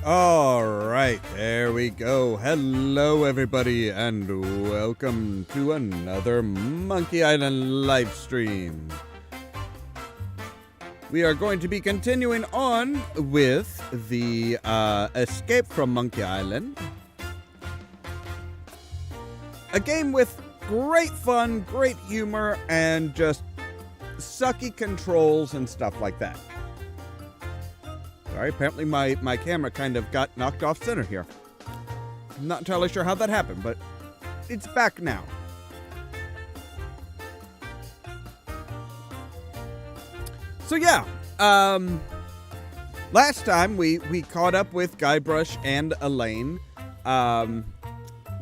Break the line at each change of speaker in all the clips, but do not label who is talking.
Alright, there we go. Hello everybody and welcome to another Monkey Island live stream. We are going to be continuing on with the Escape from Monkey Island. A game with great fun, great humor, and just sucky controls and stuff like that. Sorry, apparently my camera kind of got knocked off center here. I'm not entirely sure how that happened, but it's back now. So yeah, last time we caught up with Guybrush and Elaine.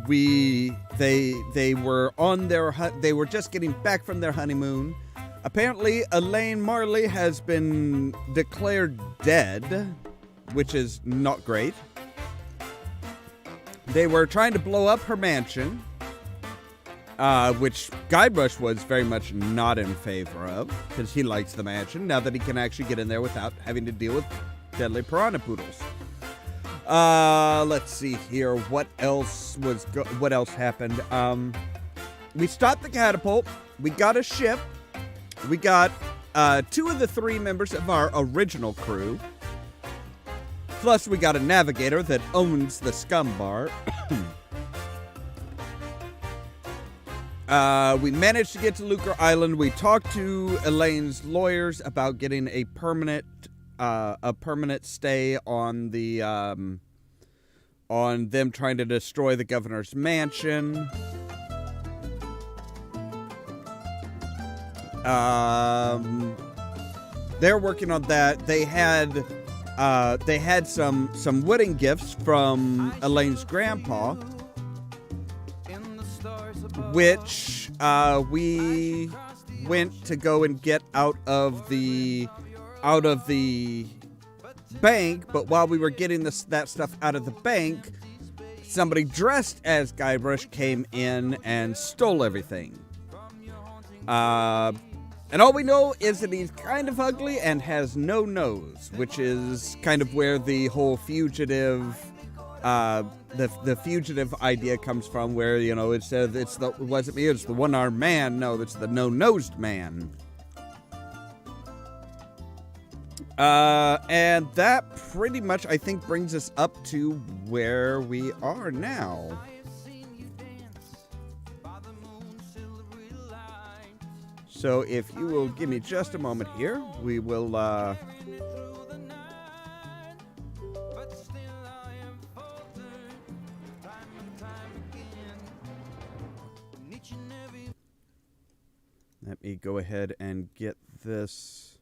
They were on their they were just getting back from their honeymoon. Apparently, Elaine Marley has been declared dead, which is not great. They were trying to blow up her mansion, which Guybrush was very much not in favor of, because he likes the mansion, now that he can actually get in there without having to deal with deadly piranha poodles. Let's see here, what else happened? We stopped the catapult, we got a ship, we got 2 of the 3 members of our original crew. Plus, we got a navigator that owns the scum bar. We managed to get to Lucre Island. We talked to Elaine's lawyers about getting a permanent stay on the on them trying to destroy the governor's mansion. They're working on that. They had some wedding gifts from Elaine's grandpa, which we went to go and get out of the bank. But while we were getting that stuff out of the bank, somebody dressed as Guybrush came in and stole everything. And all we know is that he's kind of ugly and has no nose, which is kind of where the whole fugitive, the fugitive idea comes from, where, you know, it wasn't me, it's the one-armed man. No, it's the no-nosed man. And that pretty much, I think, brings us up to where we are now. So if you will give me just a moment here, we will, let me go ahead and get this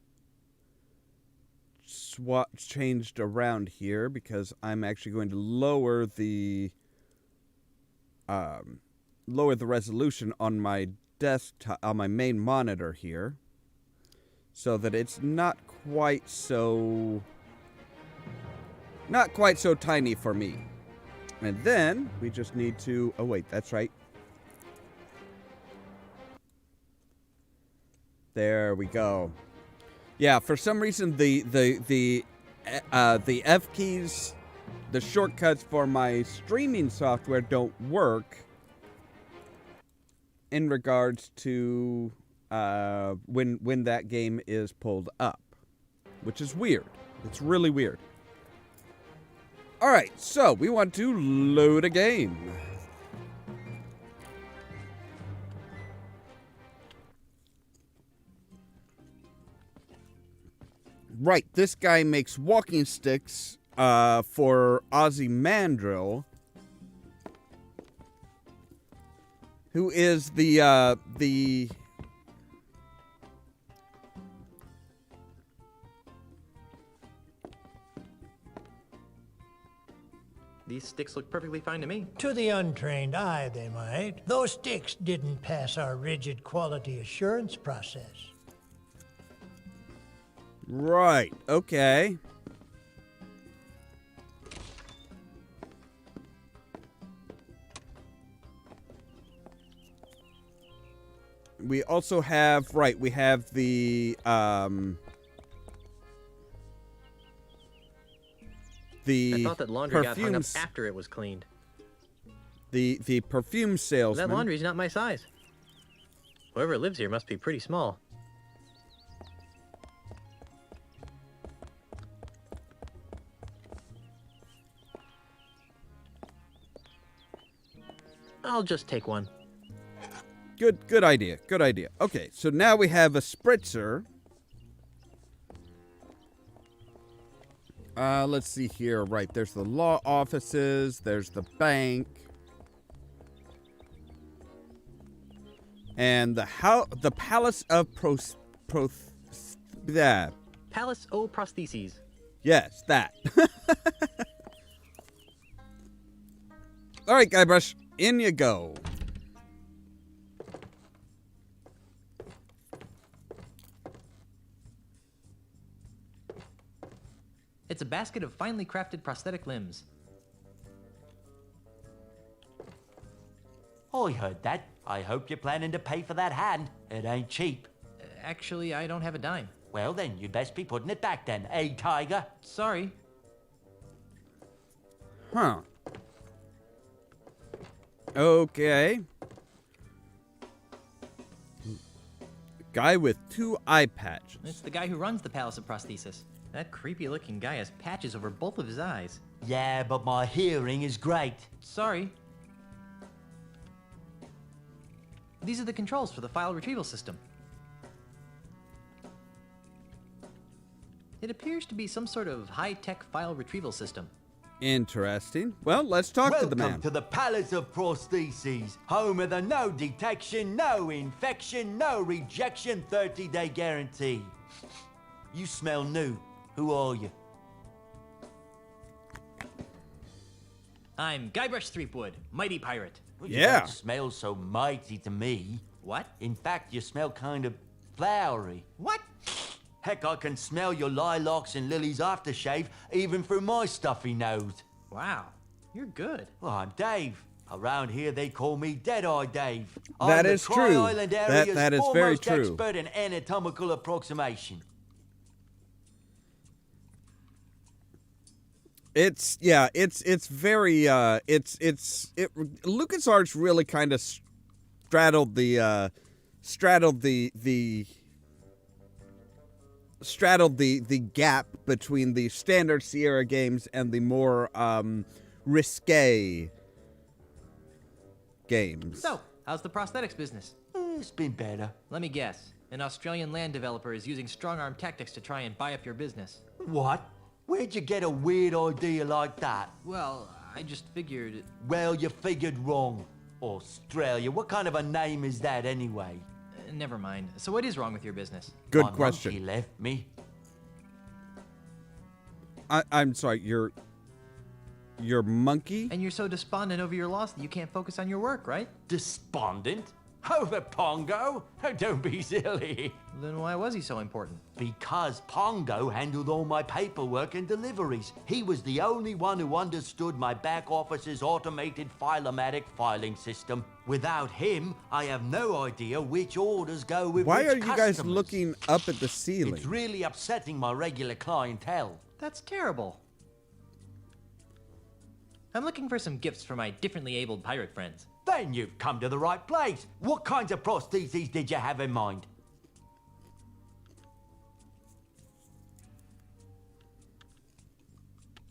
changed around here, because I'm actually going to lower the resolution on my desktop, on my main monitor here, so that it's not quite so tiny for me. And then we just need to, oh wait, that's right, there we go. Yeah, for some reason the F keys, the shortcuts for my streaming software don't work in regards to when that game is pulled up, which is weird. It's really weird. All right, so we want to load a game. Right, this guy makes walking sticks for Ozymandias, who is the
These sticks look perfectly fine to me.
To the untrained eye, they might. Those sticks didn't pass our rigid quality assurance process.
Right, okay. We also have, right, we have the, the
I thought that laundry got hung up
perfumes,
after it was cleaned.
the perfume salesman.
That laundry's not my size. Whoever lives here must be pretty small. I'll just take one.
Good idea. Good idea. Okay, so now we have a spritzer. Let's see here. Right, there's the law offices. There's the bank. And the Palace of yeah.
Palace o Prostheses.
Yes, that. All right, Guybrush, in you go.
It's a basket of finely crafted prosthetic limbs.
I heard that. I hope you're planning to pay for that hand. It ain't cheap.
Actually, I don't have a dime.
Well, then, you'd best be putting it back then, eh, Tiger?
Sorry.
Huh. Okay. Guy with 2 eye patches.
It's the guy who runs the Palace of Prosthesis. That creepy-looking guy has patches over both of his eyes.
Yeah, but my hearing is great.
Sorry. These are the controls for the file retrieval system. It appears to be some sort of high-tech file retrieval system.
Interesting. Well, let's talk to the man.
Welcome to the Palace of Prostheses, home of the no detection, no infection, no rejection 30-day guarantee. You smell new. Who are you?
I'm Guybrush Threepwood, mighty pirate.
Well, you
Yeah.
don't smell so mighty to me.
What?
In fact, you smell kind of flowery.
What?
Heck, I can smell your lilacs and lilies aftershave even through my stuffy nose.
Wow, you're good.
Well, I'm Dave. Around here, they call me Dead-Eye Dave.
That
I'm the
is true.
Tri-Island area's
That is very
foremost
true.
expert in anatomical approximation.
It's very LucasArts really kind of straddled the gap between the standard Sierra games and the more risque games.
So, how's the prosthetics business?
It's been better.
Let me guess. An Australian land developer is using strong-arm tactics to try and buy up your business.
What? Where'd you get a weird idea like that?
Well, I just figured...
Well, you figured wrong. Australia, what kind of a name is that anyway?
Never mind. So what is wrong with your business?
Good
My
question.
monkey left me.
I'm sorry, your monkey?
And you're so despondent over your loss that you can't focus on your work, right?
Despondent? Over Pongo? Oh, don't be silly.
Then why was he so important?
Because Pongo handled all my paperwork and deliveries. He was the only one who understood my back office's automated Filomatic filing system. Without him, I have no idea which orders go with
Why
which
are you guys
customers.
looking up at the ceiling?
It's really upsetting my regular clientele.
That's terrible. I'm looking for some gifts for my differently abled pirate friends.
Then you've come to the right place. What kinds of prostheses did you have in mind?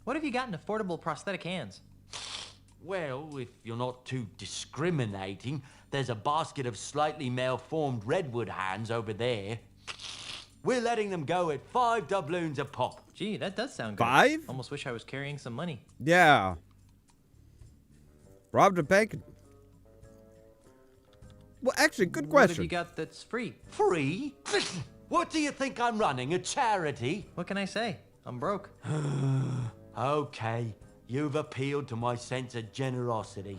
What have you got in affordable prosthetic hands?
Well, if you're not too discriminating, there's a basket of slightly malformed redwood hands over there. We're letting them go at 5 doubloons a pop.
Gee, that does sound good.
5?
Almost wish I was carrying some money.
Yeah. Robbed a bank. Well, actually, good
What have
question.
you got that's free?
Free? What do you think I'm running, a charity?
What can I say? I'm broke.
Okay, you've appealed to my sense of generosity.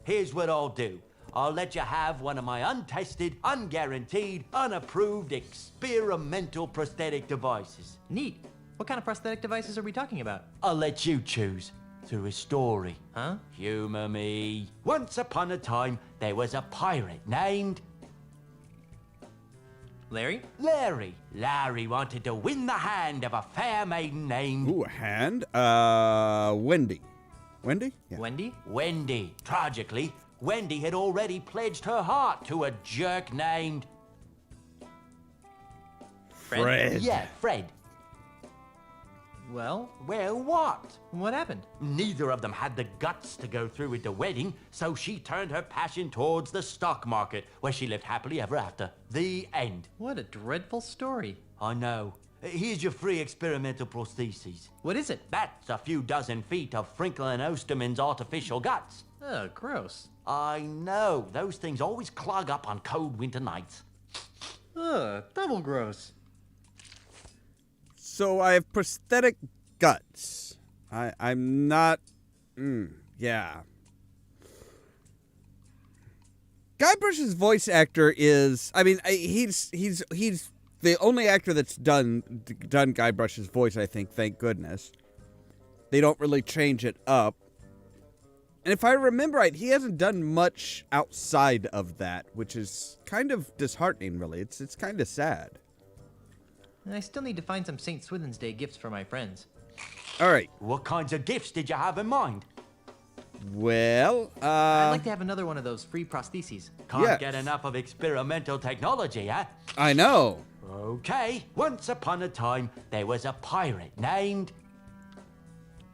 Here's what I'll do. I'll let you have one of my untested, unguaranteed, unapproved experimental prosthetic devices.
Neat. What kind of prosthetic devices are we talking about?
I'll let you choose through a story.
Huh?
Humor me. Once upon a time, there was a pirate named...
Larry?
Larry wanted to win the hand of a fair maiden named...
Ooh, a hand. Wendy. Wendy? Yeah.
Wendy?
Wendy. Tragically, Wendy had already pledged her heart to a jerk named...
Fred.
Yeah, Fred.
Well,
Well, what?
what happened?
Neither of them had the guts to go through with the wedding, so she turned her passion towards the stock market, where she lived happily ever after. The end.
What a dreadful story.
I know. Here's your free experimental prostheses.
What is it?
That's a few dozen feet of Franklin Osterman's artificial guts.
Oh, gross.
I know. Those things always clog up on cold winter nights.
Ugh, double gross.
So I have prosthetic guts. I'm not. Yeah. Guybrush's voice actor is. I mean, he's the only actor that's done Guybrush's voice. I think. Thank goodness. They don't really change it up. And if I remember right, he hasn't done much outside of that, which is kind of disheartening. Really, it's kind of sad.
I still need to find some St. Swithin's Day gifts for my friends.
All right.
What kinds of gifts did you have in mind?
Well,
I'd like to have another one of those free prostheses.
Can't
Yes.
get enough of experimental technology, huh?
I know.
Okay. Once upon a time, there was a pirate named...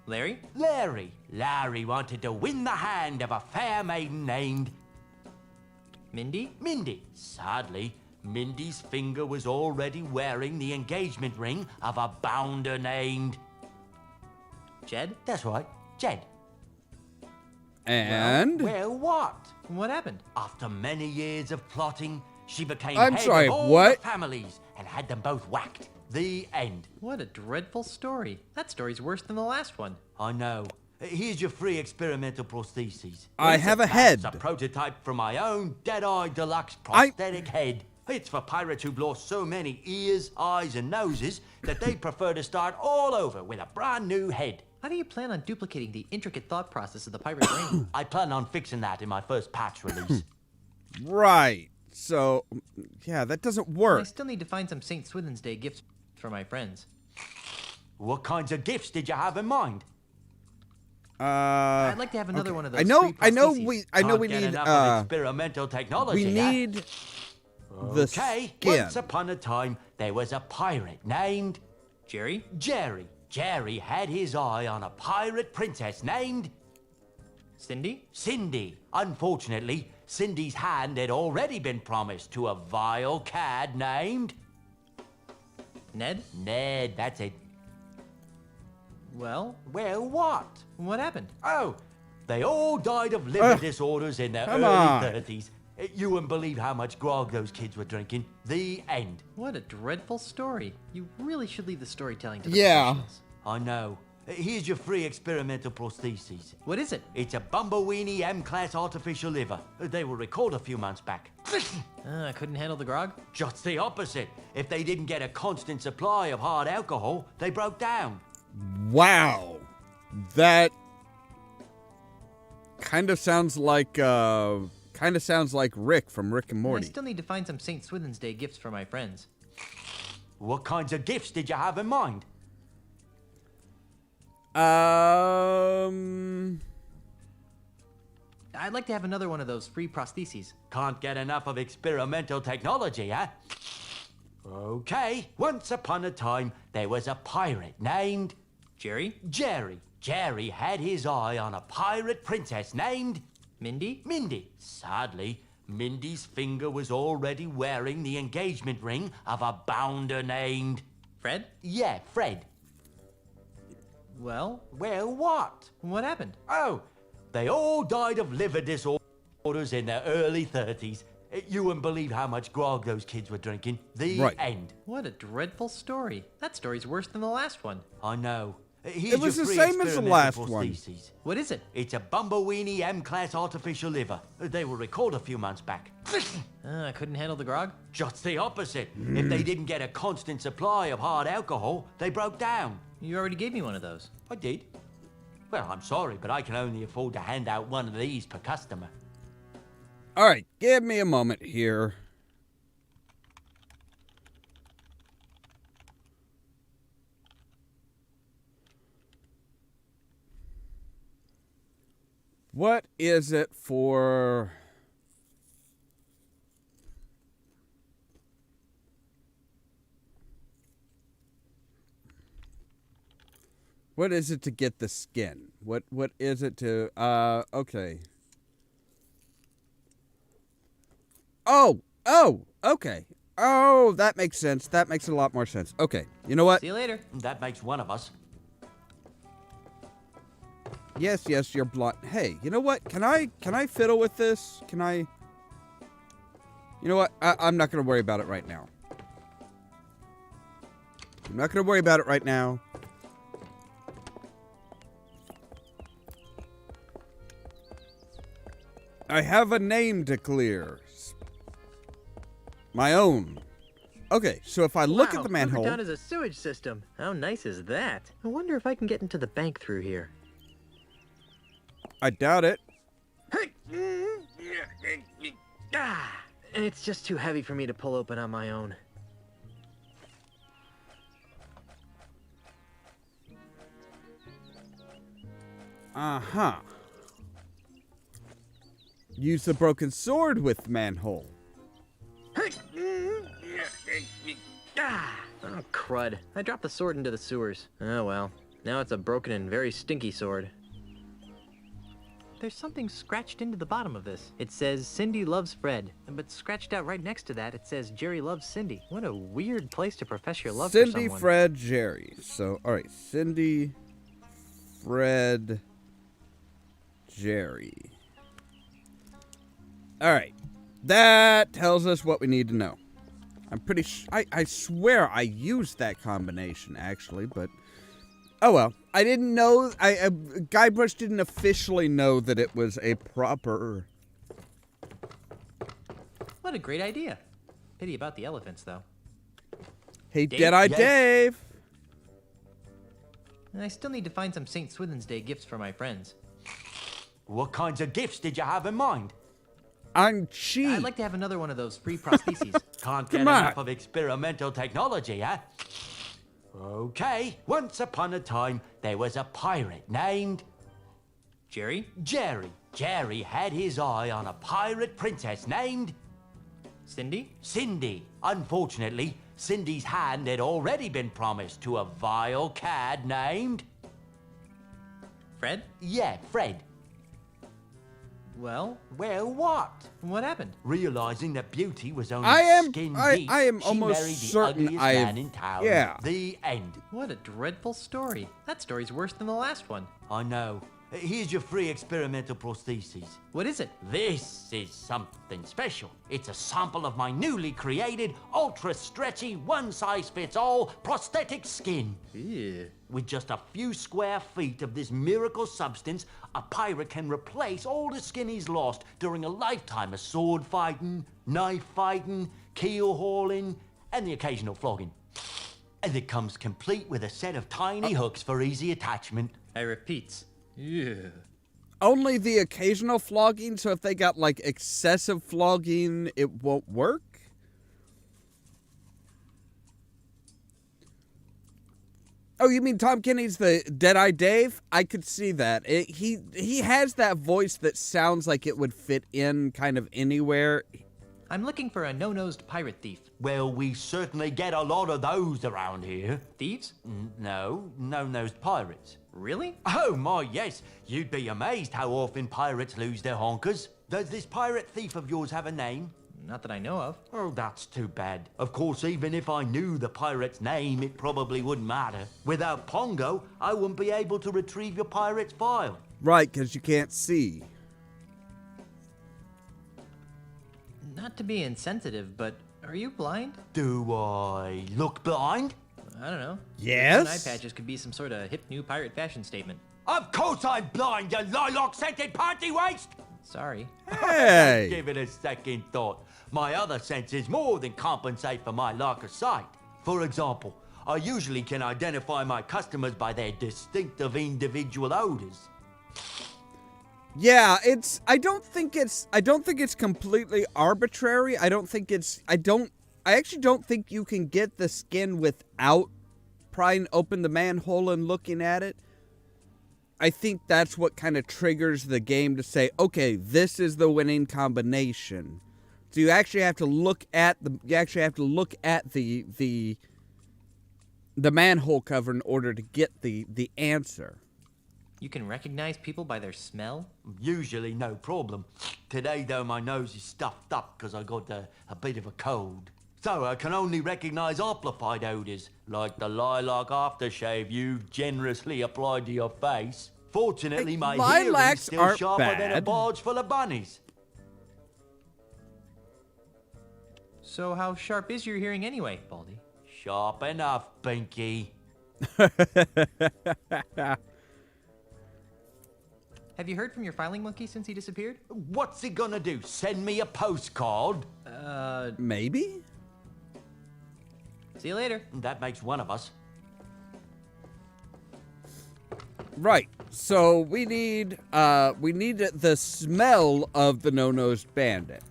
Larry?
Larry wanted to win the hand of a fair maiden named...
Mindy?
Sadly, Mindy's finger was already wearing the engagement ring of a bounder named...
Jed?
That's right, Jed.
And
Well, what?
What happened?
After many years of plotting, she became
I'm
head
sorry,
of all
what?
the families and had them both whacked. The end.
What a dreadful story. That story's worse than the last one.
I know. Here's your free experimental prostheses.
I have a head.
That's a prototype for my own Deadeye Deluxe prosthetic head. It's for pirates who've lost so many ears, eyes, and noses that they prefer to start all over with a brand new head.
How do you plan on duplicating the intricate thought process of the pirate brain?
I plan on fixing that in my first patch release.
right. So, yeah, that doesn't
I
work.
still need to find some St. Swithin's Day gifts for my friends.
What kinds of gifts did you have in mind?
I'd like to have another one of those.
I know
free
we
Can't get
need
enough of experimental technology.
we
huh?
need the
Okay,
skin.
once upon a time, there was a pirate named
Jerry?
Jerry. Jerry had his eye on a pirate princess named
Cindy?
Cindy. Unfortunately, Cindy's hand had already been promised to a vile cad named
Ned?
Ned. That's it.
Well,
Well, what?
what happened?
Oh, they all died of liver disorders in their
come
early
on.
30s. You wouldn't believe how much grog those kids were drinking. The end.
What a dreadful story. You really should leave the storytelling to the
Yeah.
professionals.
I know. Here's your free experimental prostheses.
What is it?
It's a Bumbleweenie M-Class artificial liver. They were recalled a few months back.
I couldn't handle the grog?
Just the opposite. If they didn't get a constant supply of hard alcohol, they broke down.
Wow. That kind of sounds like Rick from Rick and
I
Morty.
still need to find some St. Swithin's Day gifts for my friends.
What kinds of gifts did you have in mind?
I'd like to have another one of those free prostheses.
Can't get enough of experimental technology, huh? Okay, once upon a time, there was a pirate named
Jerry?
Jerry. Jerry had his eye on a pirate princess named
Mindy?
Sadly, Mindy's finger was already wearing the engagement ring of a bounder named...
Fred?
Yeah, Fred.
Well,
Well, what?
what happened?
Oh, they all died of liver disorders in their early 30s. You wouldn't believe how much grog those kids were drinking. The
Right.
end.
What a dreadful story. That story's worse than the last one.
I know. Here's
It was
your
the
free
same as the
experimental
last one.
prostheses.
What is it?
It's a Bumbleweenie M-Class artificial liver. They were recalled a few months back.
I couldn't handle the grog?
Just the opposite. If they didn't get a constant supply of hard alcohol, they broke down.
You already gave me one of those.
I did. Well, I'm sorry, but I can only afford to hand out one of these per customer.
All right, give me a moment here. What is it for... What is it to get the skin? What is it to okay. Oh, okay. Oh, that makes sense. That makes a lot more sense. Okay. You know what?
See you later.
That makes one of us.
Yes, you're blind. Hey, you know what? Can I fiddle with this? Can I? You know what? I'm not going to worry about it right now. I'm not going to worry about it right now. I have a name to clear. My own. Okay, so if I look at the manhole...
Wow, is a sewage system. How nice is that? I wonder if I can get into the bank through here.
I doubt it.
It's just too heavy for me to pull open on my own.
Uh-huh. Use the broken sword with manhole.
Oh, crud. I dropped the sword into the sewers. Oh, well. Now it's a broken and very stinky sword.
There's something scratched into the bottom of this. It says Cindy loves Fred, but scratched out right next to that it says Jerry loves Cindy. What a weird place to profess your love for
Cindy,
someone.
Fred, Jerry. So, all right. Cindy, Fred, Jerry. All right. That tells us what we need to know. I'm pretty I swear I used that combination, actually, but... Oh, well. I didn't know... Guybrush didn't officially know that it was a proper...
What a great idea. Pity about the elephants, though.
Hey,
Dave?
Deadeye
Yes.
Dave!
And I still need to find some St. Swithin's Day gifts for my friends.
What kinds of gifts did you have in mind?
I'm cheap.
I'd like to have another one of those free prostheses.
Can't get
Come on.
enough of experimental technology, huh? Okay, once upon a time, there was a pirate named...
Jerry?
Jerry. Jerry had his eye on a pirate princess named...
Cindy?
Cindy. Unfortunately, Cindy's hand had already been promised to a vile cad named...
Fred?
Yeah, Fred.
Well,
Well, what?
what happened?
Realizing that beauty was only
I am-
skin
I-
deep,
I am
she
almost
married the
certain
ugliest
I've-
man in town.
yeah.
The end.
What a dreadful story. That story's worse than the last one.
I know. Here's your free experimental prosthesis.
What is it?
This is something special. It's a sample of my newly created, ultra-stretchy, one-size-fits-all prosthetic skin.
Ew.
With just a few square feet of this miracle substance, a pirate can replace all the skin he's lost during a lifetime of sword fighting, knife fighting, keel hauling, and the occasional flogging. And it comes complete with a set of tiny hooks for easy attachment.
I repeat. Ew.
Only the occasional flogging, so if they got, like, excessive flogging, it won't work? Oh, you mean Tom Kenny's the Deadeye Dave? I could see that. He has that voice that sounds like it would fit in kind of anywhere.
I'm looking for a no-nosed pirate thief.
Well, we certainly get a lot of those around here.
Thieves?
No, no-nosed pirates.
Really?
Oh my, yes. You'd be amazed how often pirates lose their honkers. Does this pirate thief of yours have a name?
Not that I know of.
Oh, that's too bad. Of course, even if I knew the pirate's name, it probably wouldn't matter. Without Pongo, I wouldn't be able to retrieve your pirate's file.
Right, because you can't see.
Not to be insensitive, but are you blind?
Do I look blind?
I don't know.
Yes?
Eye patches could be some sort of hip new pirate fashion statement.
Of course I'm blind, you lilac-scented party waste!
Hey!
Give it a second thought. My other senses more than compensate for my lack of sight. For example, I usually can identify my customers by their distinctive individual odors.
Yeah, I don't think it's completely arbitrary. I actually don't think you can get the skin without prying open the manhole and looking at it. I think that's what kind of triggers the game to say, okay, this is the winning combination. So you actually have to look at the manhole cover in order to get the answer.
You can recognize people by their smell?
Usually no problem. Today, though, my nose is stuffed up because I got a bit of a cold. So I can only recognize amplified odors, like the lilac aftershave you generously applied to your face. Fortunately,
Hey,
my hearing's
lilacs
still
aren't
sharper than a
bad.
barge full of bunnies.
So how sharp is your hearing anyway, Baldy?
Sharp enough, Binky.
Have you heard from your filing monkey since he disappeared?
What's he gonna do? Send me a postcard?
Maybe?
See you later.
That makes one of us.
Right. So we need the smell of the no-nosed bandit.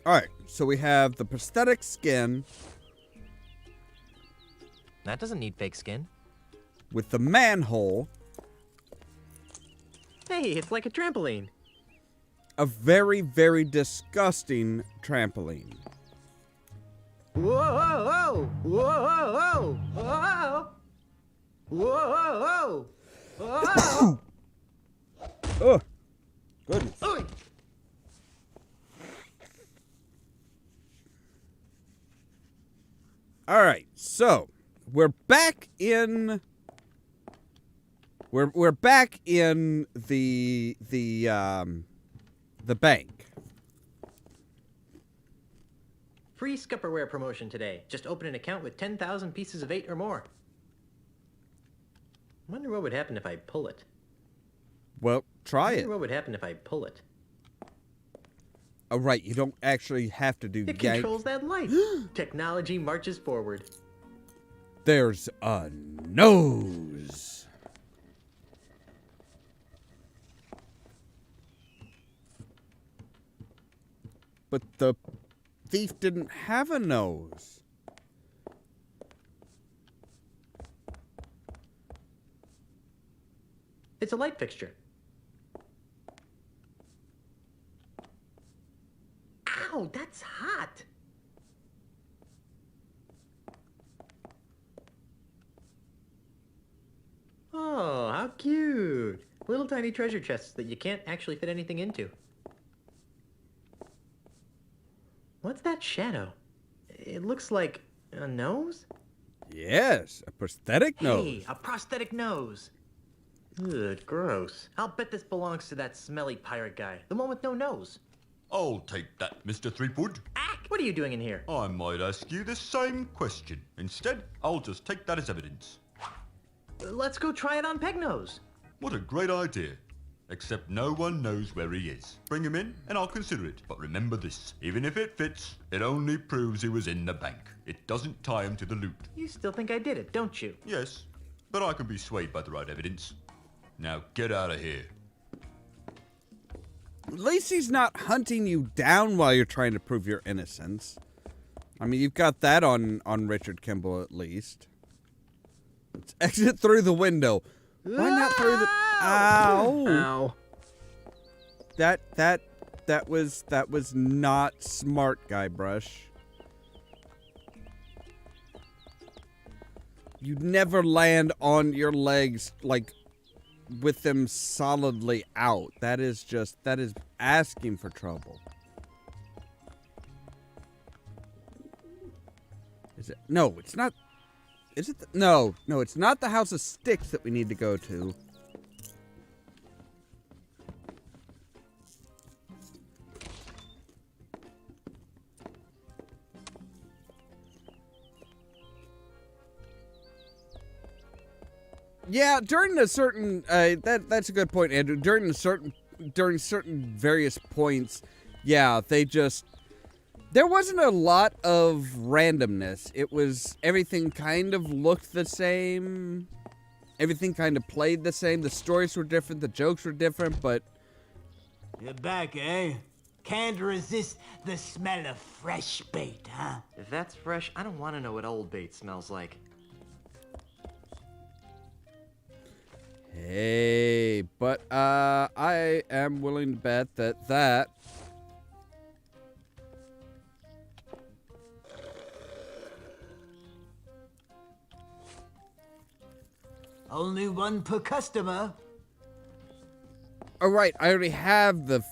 All right. So we have the prosthetic skin
That doesn't need fake skin.
with the manhole,
Hey, it's like a trampoline.
a very, very disgusting trampoline.
Whoa! Whoa! Whoa! Whoa! Whoa!
Oh, goodness.
Oy!
All right, so we're back in. We're back in the bank.
Free Scupperware promotion today. Just open an account with 10,000 pieces of 8 or more. Wonder what would happen if I pull it.
Well, try it.
Wonder what would happen if I pull it.
Oh, right, you don't actually have to do
It
gank.
controls that light. Technology marches forward.
There's a nose. But the thief didn't have a nose.
It's a light fixture. Ow, that's hot. Oh, how cute. Little tiny treasure chests that you can't actually fit anything into. What's that shadow? It looks like a nose?
Yes, a prosthetic nose.
Hey, a prosthetic nose. Ugh, gross. I'll bet this belongs to that smelly pirate guy, the one with no nose.
I'll take that, Mr. Threepwood.
Ack! What are you doing in here?
I might ask you the same question. Instead, I'll just take that as evidence.
Let's go try it on Pegnose.
What a great idea. Except no one knows where he is. Bring him in and I'll consider it. But remember this, even if it fits, it only proves he was in the bank. It doesn't tie him to the loot.
You still think I did it, don't you?
Yes, but I can be swayed by the right evidence. Now get out of here.
At least he's not hunting you down while you're trying to prove your innocence. I mean, you've got that on Richard Kimble at least. Let's exit through the window. Why not through the... Ow!
Ow.
That was not smart, Guybrush. You never land on your legs, like, with them solidly out. That is asking for trouble. Is it? No, it's not. Is it? No, it's not the House of Sticks that we need to go to. Yeah, during a certain that's a good point, Andrew. During certain various points, yeah, there wasn't a lot of randomness. It was everything kind of looked the same. Everything kind of played the same. The stories were different, the jokes were different, but
You're back, eh? Can't resist the smell of fresh bait, huh?
If that's fresh, I don't want to know what old bait smells like.
Hey, but I am willing to bet that
Only one per customer.
Oh right, I already have the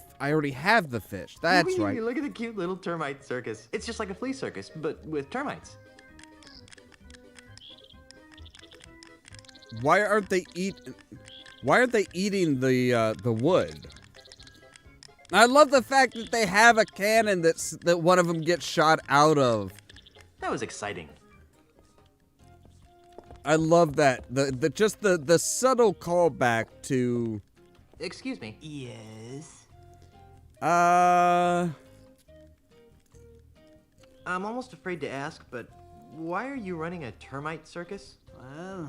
fish. That's right.
Look at the cute little termite circus. It's just like a flea circus, but with termites.
Why aren't they eating the wood? I love the fact that they have a cannon that one of them gets shot out of.
That was exciting.
I love that. The subtle callback to
Excuse me.
Yes?
I'm almost afraid to ask, but why are you running a termite circus?
Well,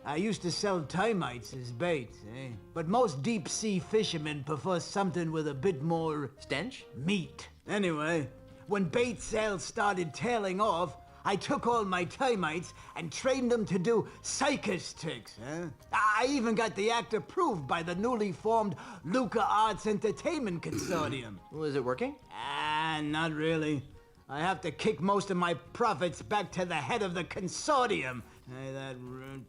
I used to sell termites as bait, eh? But most deep-sea fishermen prefer something with a bit more
Stench?
meat. Anyway, when bait sales started tailing off, I took all my termites and trained them to do circus tricks, huh? I even got the act approved by the newly formed Lucre Arts Entertainment Consortium.
Was it working?
Not really. I have to kick most of my profits back to the head of the consortium. Hey, that rude.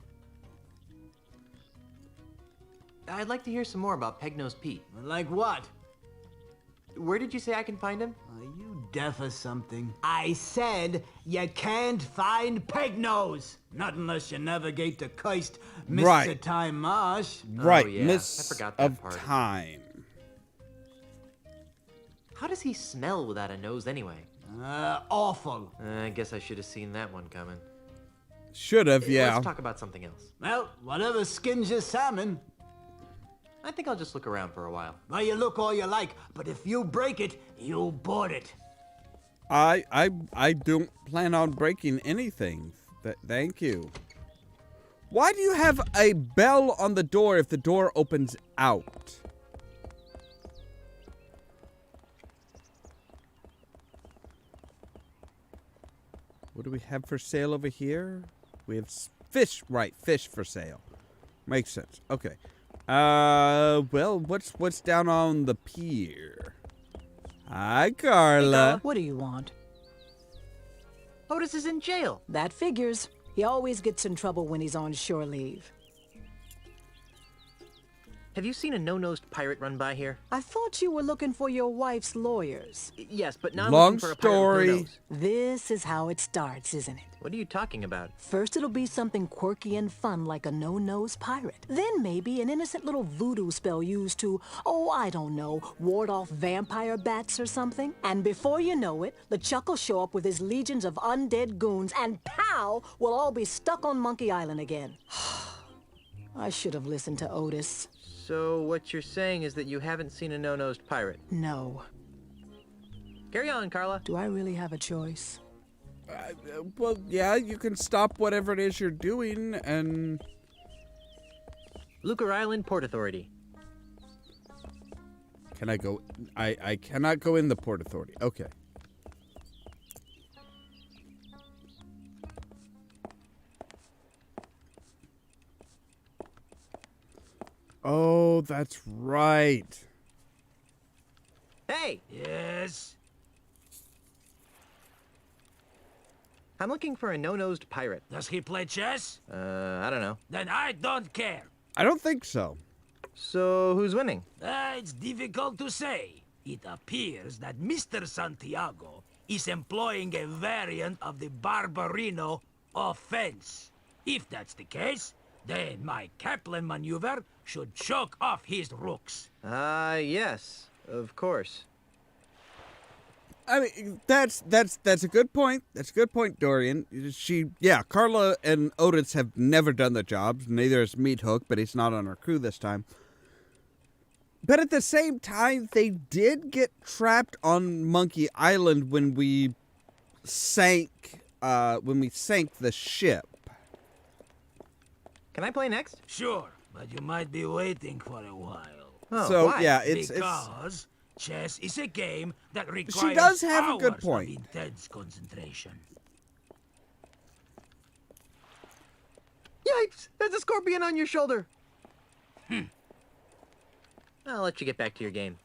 I'd like to hear some more about Peg-Nosed Pete.
Like what?
Where did you say I can find him?
Are you deaf or something? I said you can't find Peg-Nose. Not unless you navigate the cursed Mr.
Right.
Time Marsh.
right,
yeah,
Miss
I forgot that
of
part.
Time.
How does he smell without a nose anyway?
Awful.
I guess I should have seen that one coming.
Should have, yeah.
Let's talk about something else.
Well, whatever skins your salmon.
I think I'll just look around for a while.
Well, you look all you like, but if you break it, you board it.
I don't plan on breaking anything. Thank you. Why do you have a bell on the door if the door opens out? What do we have for sale over here? We have fish. Right, fish for sale. Makes sense. Okay. Well, what's down on the pier? Hi, Carla.
What do you want?
Otis is in jail.
That figures. He always gets in trouble when he's on shore leave.
Have you seen a no-nosed pirate run by here?
I thought you were looking for your wife's lawyers.
Yes, but now I'm
Long
looking for a pirate with no
story.
nose.
This is how it starts, isn't it?
What are you talking about?
First it'll be something quirky and fun like a no-nose pirate. Then maybe an innocent little voodoo spell used to, oh, I don't know, ward off vampire bats or something. And before you know it, LeChuck will show up with his legions of undead goons and pow, we'll all be stuck on Monkey Island again. I should have listened to Otis.
So what you're saying is that you haven't seen a no-nosed pirate.
No.
Carry on, Carla.
Do I really have a choice?
Well, yeah, you can stop whatever it is you're doing and...
Lucre Island Port Authority.
Can I go? I cannot go in the Port Authority. Okay. Oh, that's right.
Hey!
Yes?
I'm looking for a no-nosed pirate.
Does he play chess?
I don't know.
Then I don't care.
I don't think so.
So who's winning?
It's difficult to say. It appears that Mr. Santiago is employing a variant of the Barbarino offense. If that's the case, then my Kaplan maneuver should choke off his rooks.
Yes, of course.
I mean, that's a good point. That's a good point, Dorian. Carla and Otis have never done the job. Neither is Meat Hook, but he's not on our crew this time. But at the same time, they did get trapped on Monkey Island when we sank the ship.
Can I play next?
Sure, but you might be waiting for a while.
Oh,
So
why?
yeah, it's
Because Chess is a game that requires
does have a good
hours
point.
of intense concentration.
Yipes! There's a scorpion on your shoulder. I'll let you get back to your game.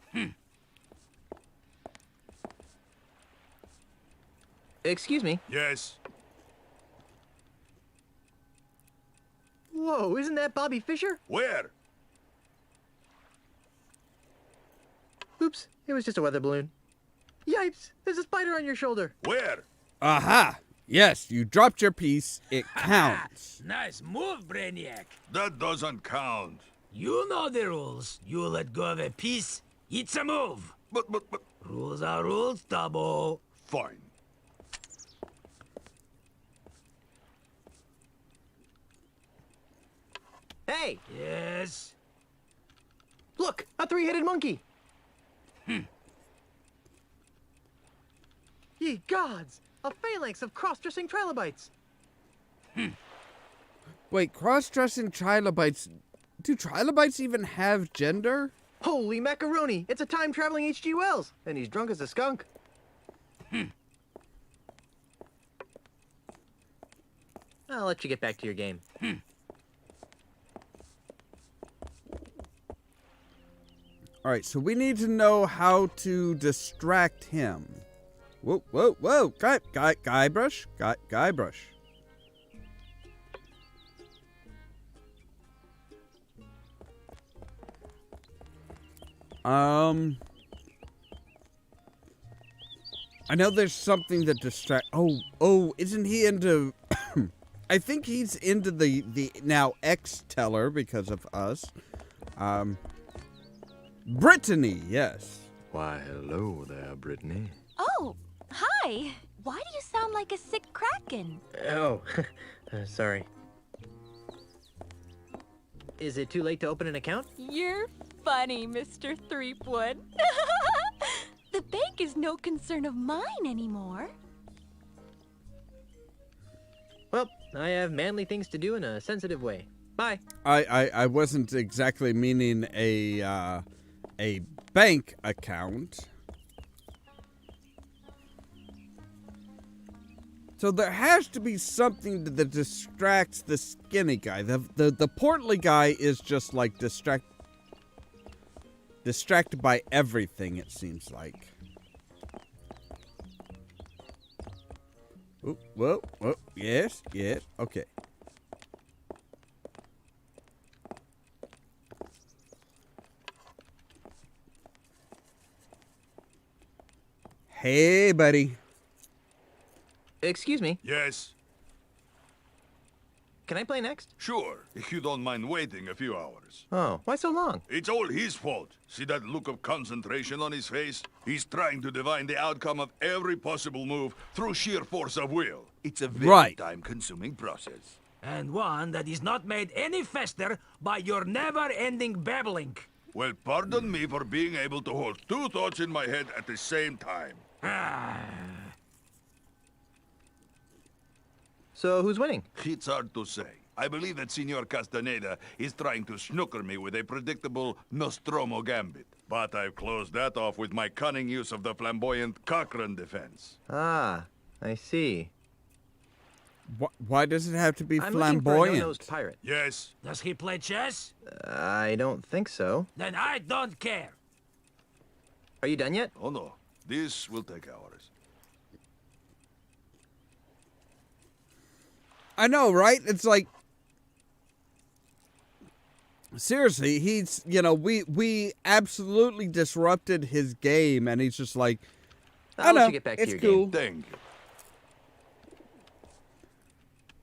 Excuse me.
Yes.
Whoa, isn't that Bobby Fischer?
Where?
Oops, it was just a weather balloon. Yipes! There's a spider on your shoulder.
Where?
Aha! Yes, you dropped your piece. It counts.
Nice move, Brainiac.
That doesn't count.
You know the rules. You let go of a piece, it's a move.
But,
Rules are rules, Tabo.
fine.
Hey,
Yes.
look! A three-headed monkey! Ye gods! A phalanx of cross-dressing trilobites!
Wait, cross-dressing trilobites. Do trilobites even have gender?
Holy macaroni! It's a time-traveling H.G. Wells! And he's drunk as a skunk. I'll let you get back to your game.
All right, so we need to know how to distract him. Whoa, whoa, whoa! Guybrush. I know there's something that distract. Oh, isn't he into? I think he's into the now ex-teller because of us. Brittany, yes.
Why, hello there, Brittany.
Oh, hi. Why do you sound like a sick kraken?
Oh, sorry. Is it too late to open an account?
You're funny, Mr. Threepwood. The bank is no concern of mine anymore.
Well, I have manly things to do in a sensitive way. Bye.
I wasn't exactly meaning a bank account. So there has to be something that distracts the skinny guy. The portly guy is just like distracted by everything, it seems like. Ooh, whoa, yes, okay. Hey, buddy.
Excuse me.
Yes.
Can I play next?
Sure, if you don't mind waiting a few hours.
Oh, why so long?
It's all his fault. See that look of concentration on his face? He's trying to divine the outcome of every possible move through sheer force of will. It's a very time-consuming process.
And one that is not made any faster by your never-ending babbling.
Well, pardon me for being able to hold two thoughts in my head at the same time.
So who's winning?
It's hard to say. I believe that Senor Castaneda is trying to snooker me with a predictable Nostromo gambit. But I've closed that off with my cunning use of the flamboyant Cochrane defense.
Ah, I see.
Why does it have to be
I'm
flamboyant?
looking for a no-nosed pirate.
Yes.
Does he play chess?
I don't think so.
Then I don't care.
Are you done yet?
Oh no, this will take hours.
I know, right? It's like, seriously, he's, we absolutely disrupted his game, and he's just like,
I'll let
know,
you get back to
it's
your
cool.
game.
Thank you.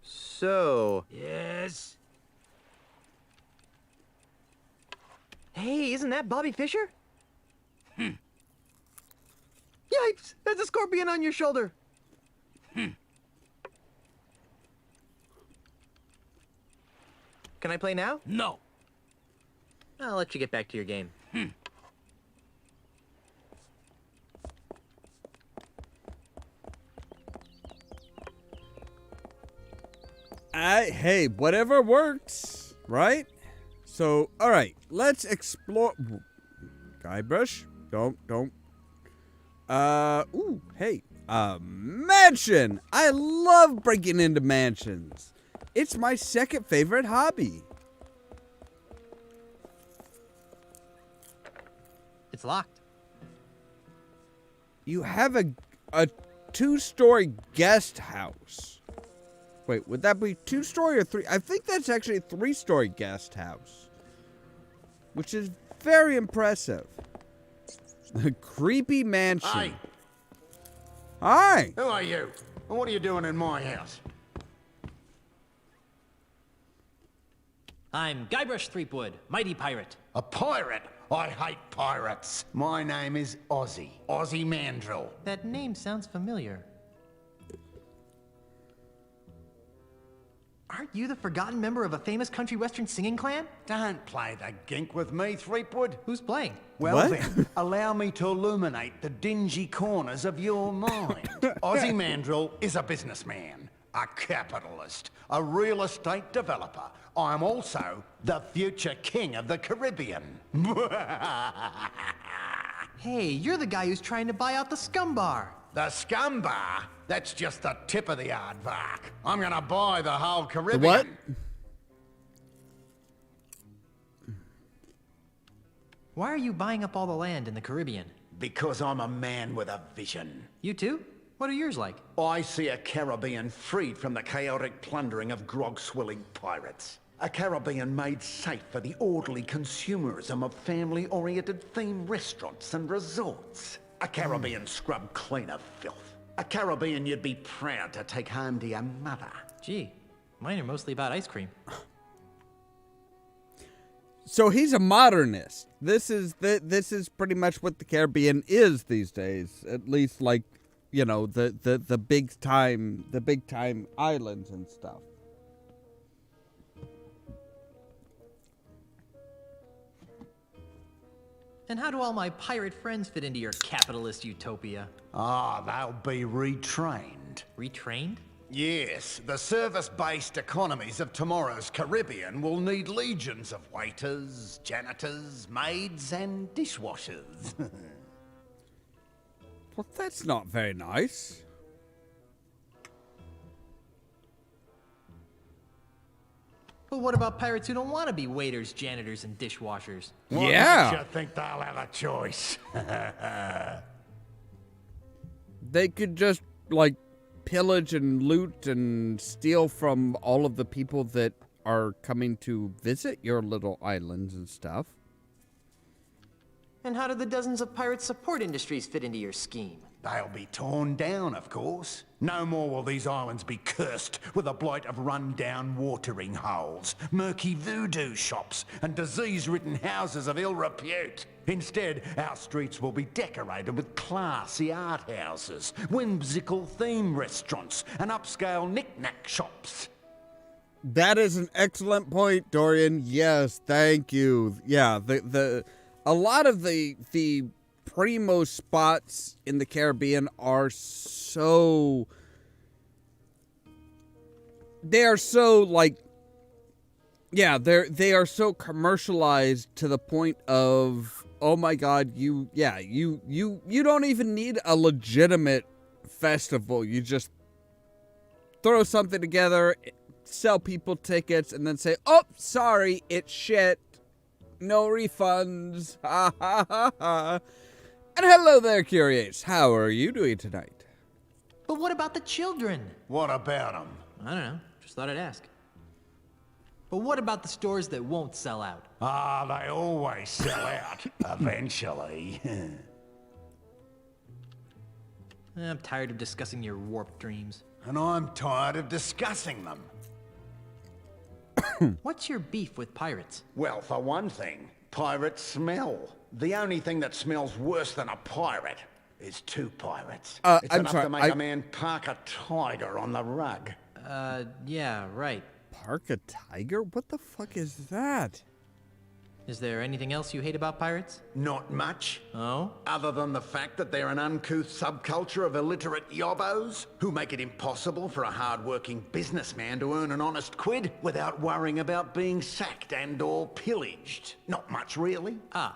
So,
Yes.
hey, isn't that Bobby Fischer? Yipes! There's a scorpion on your shoulder. Can I play now?
No.
I'll let you get back to your game.
Hey, whatever works, right? So, all right, let's explore. Guybrush, Don't. Ooh, hey. Mansion! I love breaking into mansions. It's my second favorite hobby.
It's locked.
You have a 2-story guest house. Wait, would that be 2-story or 3? I think that's actually a 3-story guest house. Which is very impressive. The creepy mansion.
Hey.
Hi.
Who are you? And what are you doing in my house?
I'm Guybrush Threepwood, mighty pirate.
A pirate? I hate pirates. My name is Ozzy. Ozzy Mandrill.
That name sounds familiar. Aren't you the forgotten member of a famous country western singing clan?
Don't play the gink with me, Threepwood.
Who's playing?
Well
What?
then, allow me to illuminate the dingy corners of your mind. Ozzy Mandrill is a businessman, a capitalist, a real estate developer. I'm also the future king of the Caribbean.
Hey, you're the guy who's trying to buy out the Scum Bar.
The Scum Bar? That's just the tip of the aardvark. I'm gonna buy the whole Caribbean.
What?
Why are you buying up all the land in the Caribbean?
Because I'm a man with a vision.
You too? What are yours like?
I see a Caribbean freed from the chaotic plundering of grog-swilling pirates. A Caribbean made safe for the orderly consumerism of family-oriented themed restaurants and resorts. A Caribbean scrubbed clean of filth. A Caribbean you'd be proud to take home to your mother.
Gee, mine are mostly about ice cream.
So he's a modernist. This is pretty much what the Caribbean is these days. At least, like, you know, the big time islands and stuff.
And how do all my pirate friends fit into your capitalist utopia?
Ah, they'll be retrained.
Retrained?
Yes, the service-based economies of tomorrow's Caribbean will need legions of waiters, janitors, maids, and dishwashers.
Well, that's not very nice.
But what about pirates who don't want to be waiters, janitors, and dishwashers?
What
Yeah.
makes you think they'll have a choice?
They could just, like, pillage and loot and steal from all of the people that are coming to visit your little islands and stuff.
And how do the dozens of pirate support industries fit into your scheme?
They'll be torn down, of course. No more will these islands be cursed with a blight of run-down watering holes, murky voodoo shops, and disease-ridden houses of ill repute. Instead, our streets will be decorated with classy art houses, whimsical theme restaurants, and upscale knick-knack shops.
That is an excellent point, Dorian. Yes, thank you. Yeah, a lot of the primo spots in the Caribbean are so... They are so, like... Yeah, they are so commercialized to the point of, oh my god, you don't even need a legitimate festival. You just throw something together, sell people tickets, and then say, oh, sorry, it's shit. No refunds. Ha ha ha ha. And hello there, Curiates. How are you doing tonight?
But what about the children?
What about them?
I don't know. Just thought I'd ask. But what about the stores that won't sell out?
Ah, they always sell out, eventually.
I'm tired of discussing your warped dreams.
And I'm tired of discussing them.
What's your beef with pirates?
Well, for one thing, pirates smell. The only thing that smells worse than a pirate is two pirates. It's
I'm
enough
sorry,
to make a man park a tiger on the rug.
Yeah, right.
Park a tiger? What the fuck is that?
Is there anything else you hate about pirates?
Not much.
Oh?
Other than the fact that they're an uncouth subculture of illiterate yobbos who make it impossible for a hard-working businessman to earn an honest quid without worrying about being sacked and or pillaged. Not much, really.
Ah.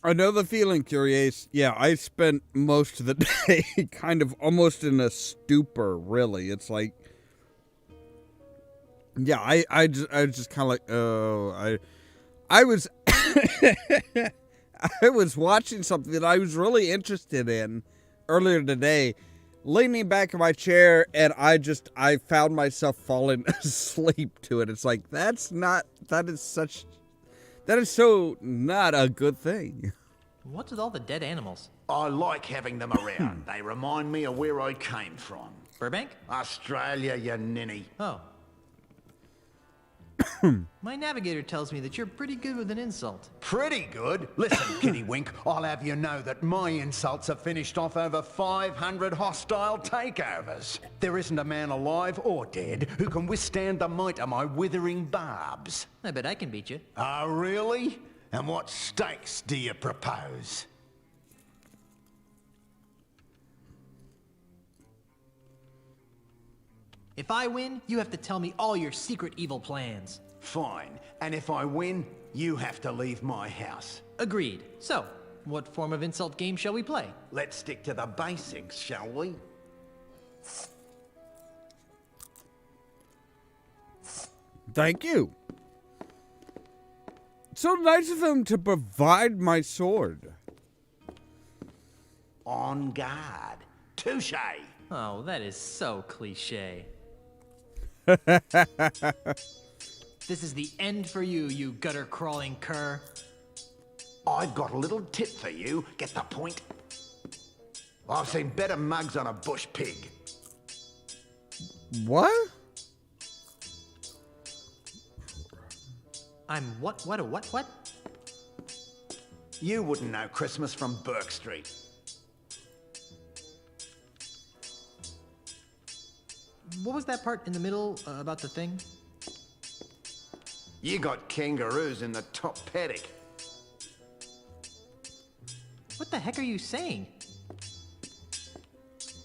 I know the feeling, Curious. Yeah, I spent most of the day kind of almost in a stupor, really. It's like, yeah, I just kind of like, I was, I was watching something that I was really interested in earlier today, leaning back in my chair, and I found myself falling asleep to it. It's like, that is so not a good thing.
What's with all the dead animals?
I like having them around. They remind me of where I came from.
Burbank?
Australia, you ninny.
Oh. My navigator tells me that you're pretty good with an insult.
Pretty good? Listen, Kittywink, I'll have you know that my insults have finished off over 500 hostile takeovers. There isn't a man alive or dead who can withstand the might of my withering barbs.
I bet I can beat you.
Oh, really? And what stakes do you propose?
If I win, you have to tell me all your secret evil plans.
Fine. And if I win, you have to leave my house.
Agreed. So, what form of insult game shall we play?
Let's stick to the basics, shall we?
Thank you. So nice of him to provide my sword.
On guard. Touche.
Oh, that is so cliche. This is the end for you, you gutter-crawling cur.
I've got a little tip for you. Get the point? I've seen better mugs on a bush pig.
What?
I'm what?
You wouldn't know Christmas from Burke Street.
What was that part in the middle about the thing?
You got kangaroos in the top paddock.
What the heck are you saying?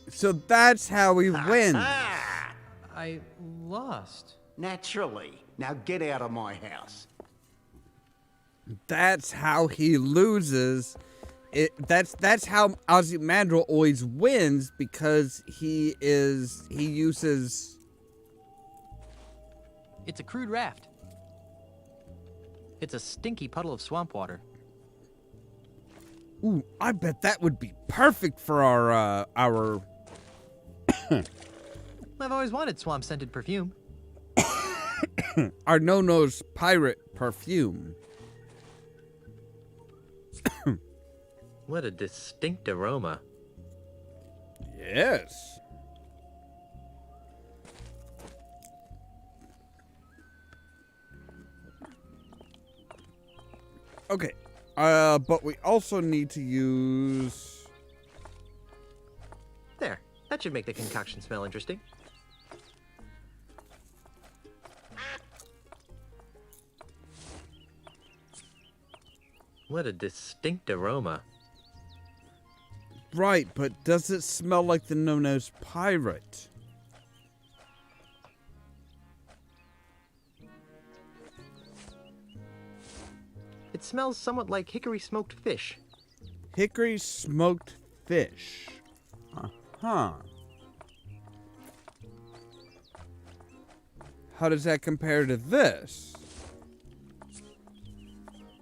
So that's how we win.
I lost.
Naturally. Now get out of my house.
That's how he loses. That's how Ozymandias always wins, because he uses.
It's a crude raft. It's a stinky puddle of swamp water.
Ooh, I bet that would be perfect for our
I've always wanted swamp-scented perfume.
our no-nose pirate perfume.
What a distinct aroma.
Yes. Okay. But we also need to use...
There. That should make the concoction smell interesting. What a distinct aroma.
Right, but does it smell like the no-nose pirate?
It smells somewhat like hickory smoked fish.
Hickory smoked fish. Uh-huh. How does that compare to this?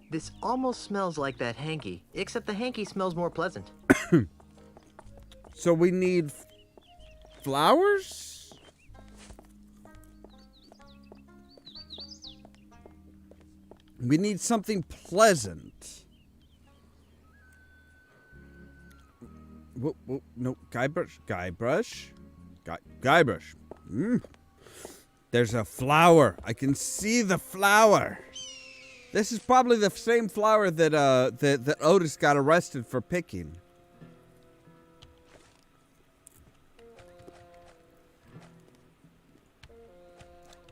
This almost smells like that hanky, except the hanky smells more pleasant.
So we need flowers? We need something pleasant. Whoa, no, Guybrush. There's a flower. I can see the flower. This is probably the same flower that Otis got arrested for picking.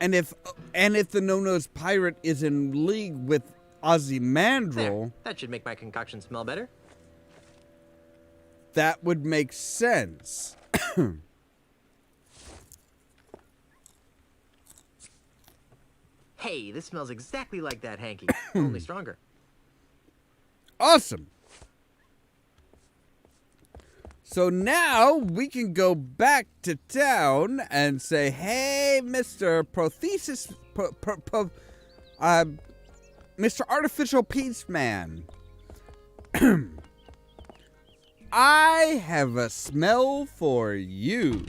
And if the no-nose pirate is in league with Ozymandias,
There. That should make my concoction smell better.
that would make sense.
Hey, this smells exactly like that hanky, only stronger.
Awesome. So now we can go back to town and say, hey, Mr. Prothesis, Mr. Artificial Peace Man. I have a smell for you.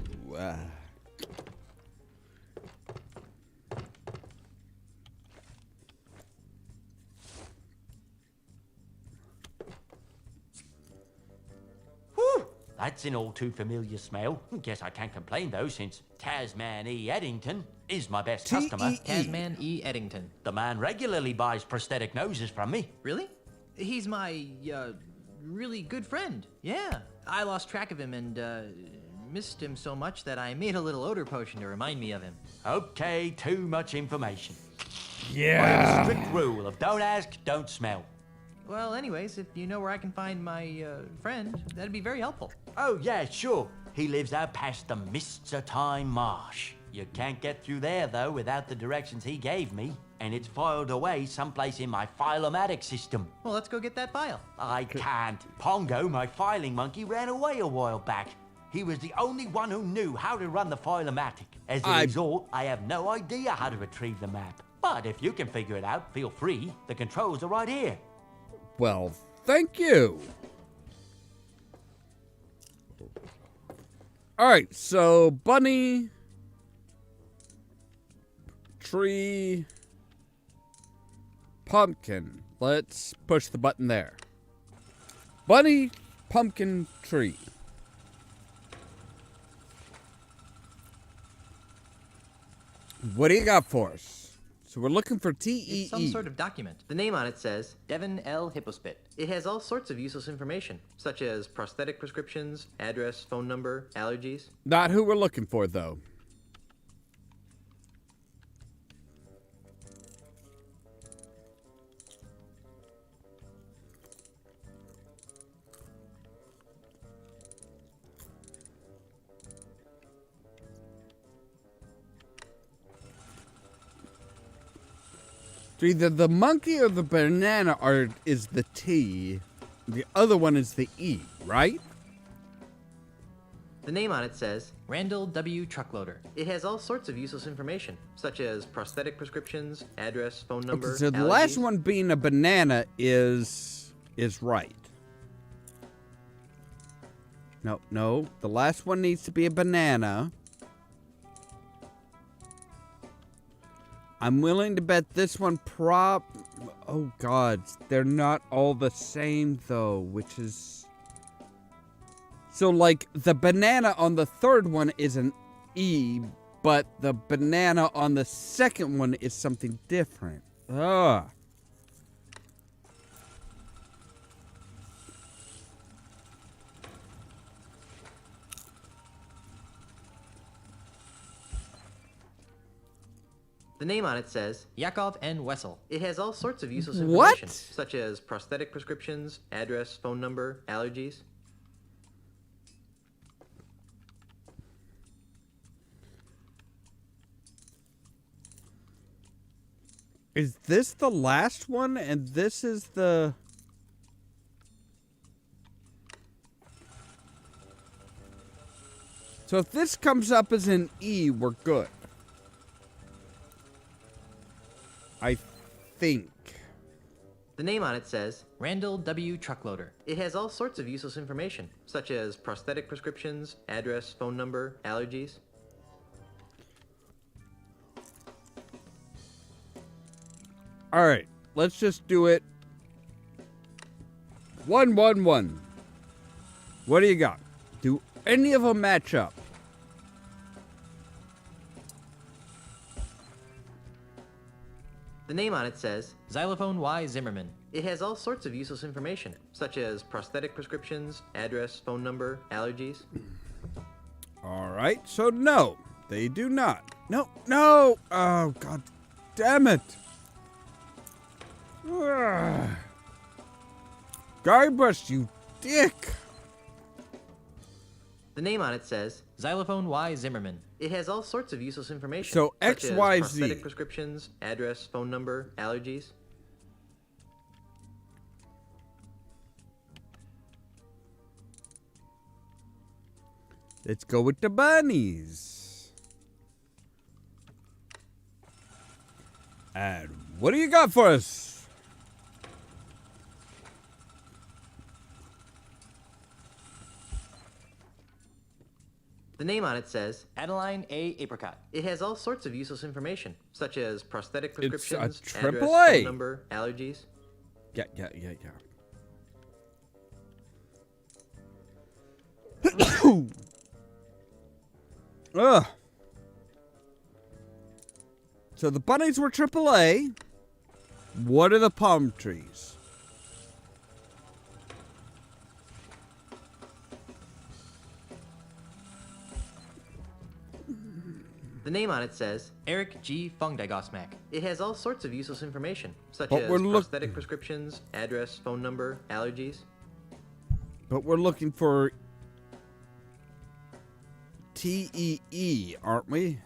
Whew, that's an all too familiar smell. Guess I can't complain though, since Tasman E. Eddington is my best customer.
Tasman E. Eddington.
The man regularly buys prosthetic noses from me.
Really? He's my, really good friend. Yeah. I lost track of him and, missed him so much that I made a little odor potion to remind me of him.
Okay, too much information.
Yeah.
I have a strict rule of don't ask, don't smell.
Well, anyways, if you know where I can find my, friend, that'd be very helpful.
Oh, yeah, sure. He lives out past the Mists of Time Marsh. You can't get through there, though, without the directions he gave me. And it's filed away someplace in my Filomatic system.
Well, let's go get that file.
I can't. Pongo, my filing monkey, ran away a while back. He was the only one who knew how to run the Filomatic. As a result, I have no idea how to retrieve the map. But if you can figure it out, feel free. The controls are right here.
Well, thank you. All right, so bunny, tree, pumpkin. Let's push the button there. Bunny, pumpkin, tree. What do you got for us? So we're looking for TEE.
It's some sort of document. The name on it says Devon L. Hippospit. It has all sorts of useless information, such as prosthetic prescriptions, address, phone number, allergies.
Not who we're looking for, though. Either the monkey or the banana is the T. The other one is the E, right?
The name on it says Randall W. Truckloader. It has all sorts of useless information, such as prosthetic prescriptions, address, phone number,
Okay, so the
allergies.
last one being a banana is right. No. The last one needs to be a banana. I'm willing to bet this one oh god, they're not all the same though, which is... So like, the banana on the third one is an E, but the banana on the second one is something different. Ugh.
The name on it says Yakov N. Wessel. It has all sorts of useless
What?
information, such as prosthetic prescriptions, address, phone number, allergies.
Is this the last one and this is the... So if this comes up as an E, we're good. I think.
The name on it says Randall W. Truckloader. It has all sorts of useless information, such as prosthetic prescriptions, address, phone number, allergies.
All right, let's just do it. 1-1-1. What do you got? Do any of them match up?
The name on it says Xylophone Y. Zimmerman. It has all sorts of useless information, such as prosthetic prescriptions, address, phone number, allergies.
All right, so no, they do not. No. Oh, god damn it. Ugh. Guybrush, you dick.
The name on it says Xylophone Y. Zimmerman. It has all sorts of useless information.
So
such as
XYZ.
prosthetic prescriptions, address, phone number, allergies.
Let's go with the bunnies. And what do you got for us?
The name on it says
Adeline A. Apricot.
it has all sorts of useless information, such as prosthetic prescriptions,
It's a
address,
AAA.
phone number, allergies.
Yeah. Ugh. So the bunnies were AAA. What are the palm trees?
The name on it says
Eric G. Fungdigosmack.
it has all sorts of useless information, such
But
as
we're
prosthetic prescriptions, address, phone number, allergies.
But we're looking for TEE, aren't we?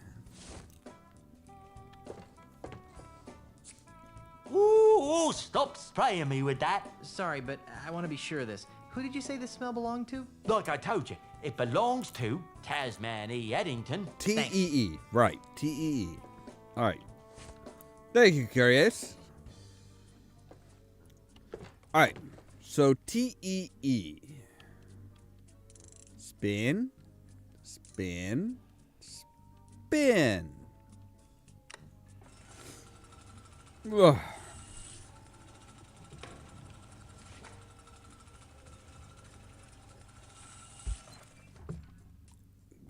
Ooh, stop spraying me with that.
Sorry, but I want to be sure of this. Who did you say this smell belonged to?
Like I told you, it belongs to Tasman E. Eddington.
TEE, right. TEE. All right. Thank you, Curious. All right. So TEE. Spin. Spin. Spin. Ugh.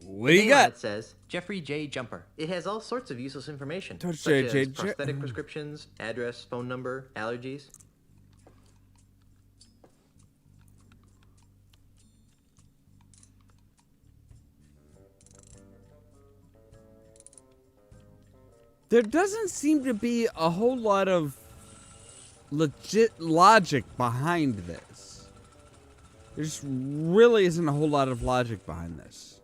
What do you
The name on
got?
it says
Jeffrey J. Jumper.
it has all sorts of useless information,
Don't
such
say
as
J-
prosthetic prescriptions, address, phone number, allergies.
There doesn't seem to be a whole lot of legit logic behind this. There just really isn't a whole lot of logic behind this.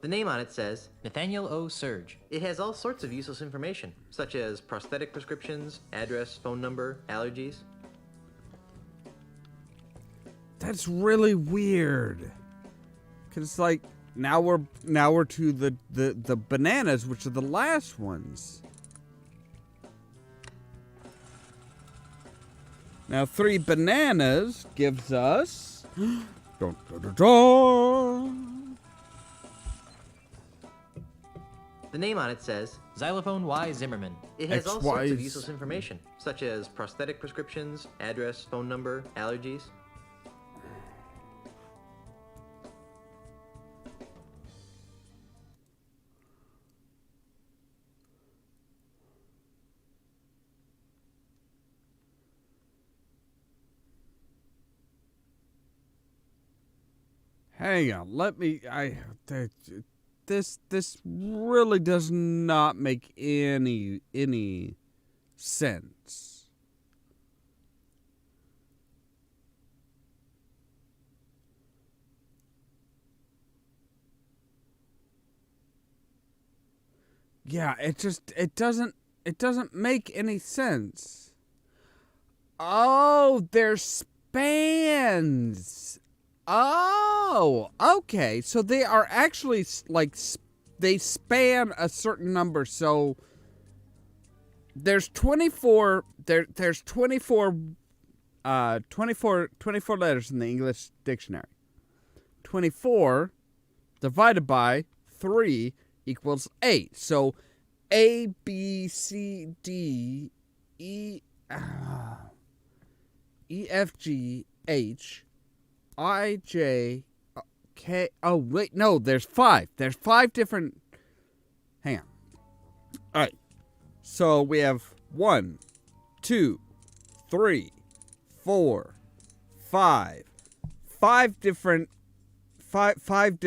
The name on it says
Nathaniel O. Surge.
it has all sorts of useless information, such as prosthetic prescriptions, address, phone number, allergies.
That's really weird. Cause it's like now we're to the bananas, which are the last ones. Now 3 bananas gives us dun, dun, dun, dun.
The name on it says
Xylophone Y. Zimmerman.
it has all sorts of
XYs.
useless information, such as prosthetic prescriptions, address, phone number, allergies.
Hang on, let me. This really does not make any sense. Yeah, it doesn't make any sense. Oh, they're spans. Oh, okay. So they are actually like they span a certain number. So there's 24 there's 24 letters in the English dictionary. 24 divided by 3 equals 8. So A, B, C, D, E, F, G, H, I, J, K. Oh, wait, no, there's 5. There's 5 different. Hang on. All right. So we have 1, 2, 3, 4, 5. 5 different. Five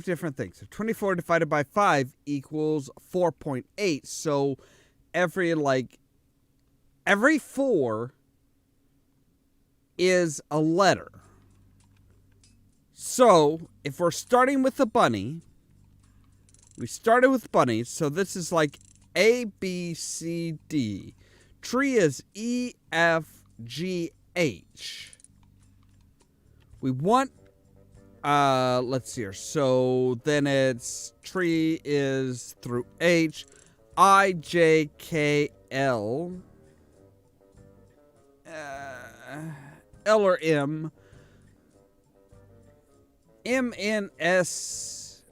different things. So 24 divided by 5 equals 4.8. So every 4 is a letter. So if we're starting with a bunny, we started with bunnies. So this is like A, B, C, D. Tree is E, F, G, H. We want Let's see here. So then it's tree is through H, I, J, K, L. L or M. M, N, S.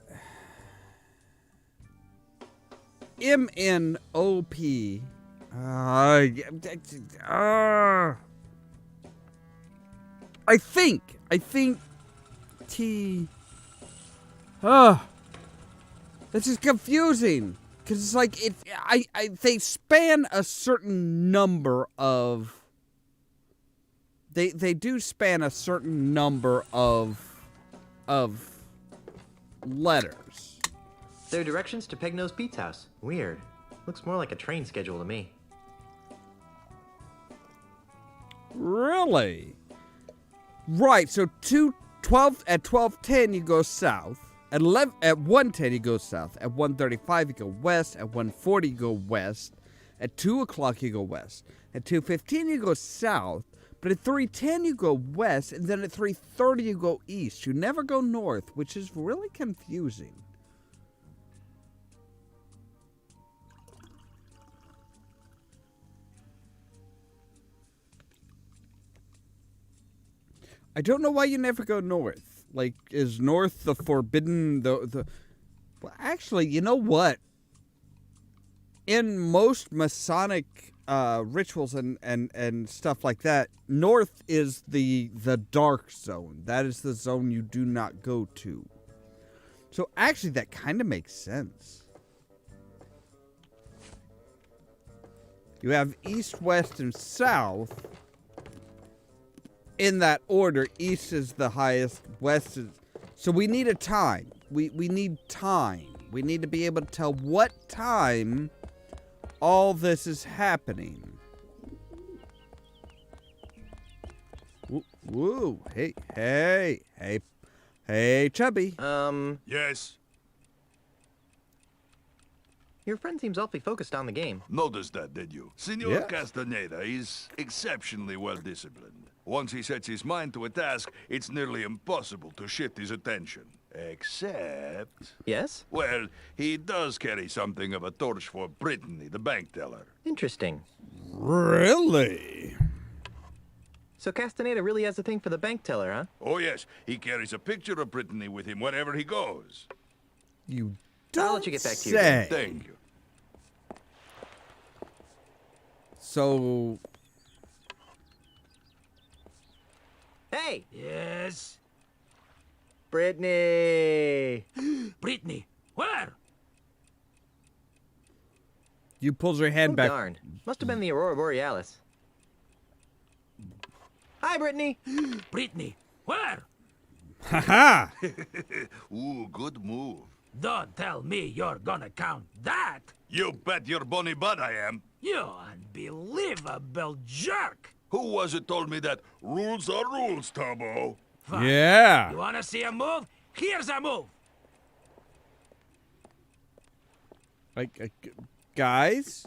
M, N, O, P. I think T. This is confusing because it's like they span a certain number of. They do span a certain number of letters.
They're directions to Pegnose Pete's house. Weird. Looks more like a train schedule to me.
Really? Right, so 12 at 12:10 you go south. At 1:10 you go south. At 1:35 you go west. At 1:40 you go west. At 2 o'clock you go west. At 2:15 you go south. But at 3:10 you go west, and then at 3:30 you go east. You never go north, which is really confusing. I don't know why you never go north. Like, is north the forbidden, the... Well, actually, you know what? In most Masonic rituals and stuff like that, north is the dark zone. That is the zone you do not go to. So actually, that kind of makes sense. You have east, west, and south. In that order, east is the highest, west is... So we need a time. We need time. We need to be able to tell what time all this is happening. Woo. Hey, Chubby.
Yes?
Your friend seems awfully focused on the game.
Noticed that, did you? Senor
Yeah.
Castaneda is exceptionally well disciplined. Once he sets his mind to a task, it's nearly impossible to shift his attention. Except...
Yes?
Well, he does carry something of a torch for Brittany, the bank teller.
Interesting.
Really?
So Castaneda really has a thing for the bank teller, huh?
Oh, yes. He carries a picture of Brittany with him wherever he goes.
You
I'll
don't
let you get back to
say.
your game.
Thank you.
So...
Hey!
Yes?
Brittany!
Brittany, where?
You pulls her hand back.
Darn. Must have been the Aurora Borealis. Hi, Brittany!
Brittany, where?
Ha-ha!
Ooh, good move.
Don't tell me you're gonna count that.
You bet your bonny butt I am.
You unbelievable jerk.
Who was it told me that rules are rules, Turbo?
Fine.
Yeah.
You wanna see a move? Here's a move.
Like, guys?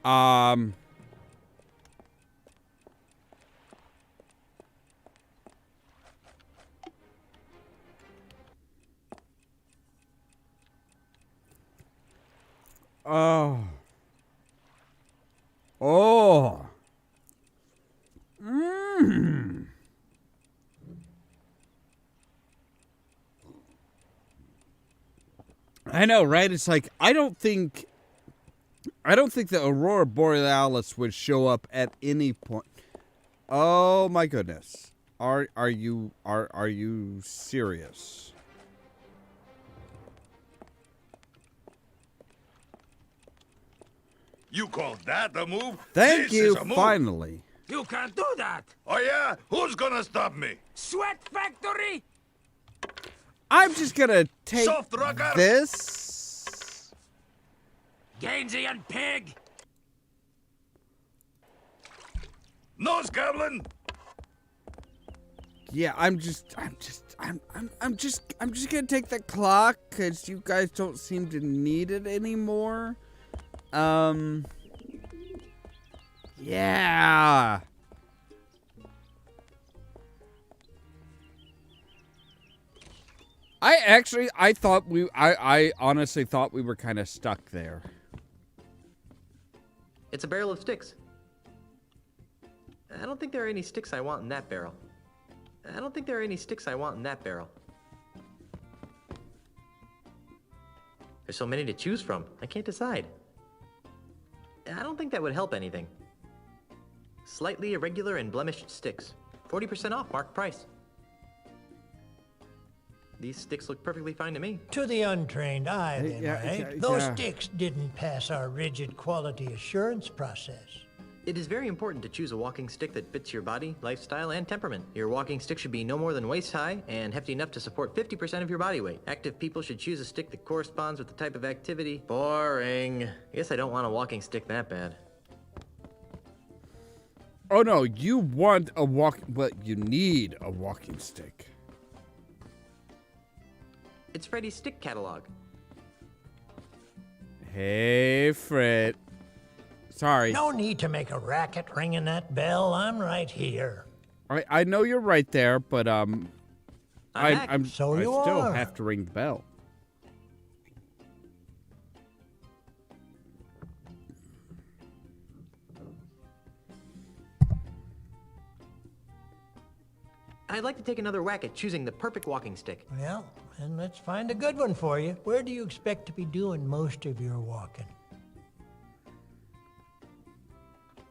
Oh. I know, right? It's like I don't think the Aurora Borealis would show up at any point. Oh my goodness. Are you serious?
You call that a move?
Thank
This
you,
is a move.
finally.
You can't do that.
Oh yeah? Who's gonna stop me?
Sweat factory.
I'm just gonna take
Soft rocker.
this.
Gainsian pig.
Nose goblin.
Yeah, I'm just I'm just gonna take the clock because you guys don't seem to need it anymore. Yeah. I honestly thought we were kind of stuck there.
It's a barrel of sticks. I don't think there are any sticks I want in that barrel. I don't think there are any sticks I want in that barrel. There's so many to choose from, I can't decide. I don't think that would help anything. Slightly irregular and blemished sticks. 40% off, marked price. These sticks look perfectly fine to me.
To the untrained eye, they might. Those
yeah.
sticks didn't pass our rigid quality assurance process.
It is very important to choose a walking stick that fits your body, lifestyle, and temperament. Your walking stick should be no more than waist high and hefty enough to support 50% of your body weight. Active people should choose a stick that corresponds with the type of activity. Boring. I guess I don't want a walking stick that bad.
Oh no, you want a you need a walking stick.
It's Freddy's stick catalog.
Hey, Fred. Sorry.
No need to make a racket ringing that bell. I'm right here.
I know you're right there, but I still
are.
have to ring the bell.
I'd like to take another whack at choosing the perfect walking stick.
Well, and let's find a good one for you. Where do you expect to be doing most of your walking?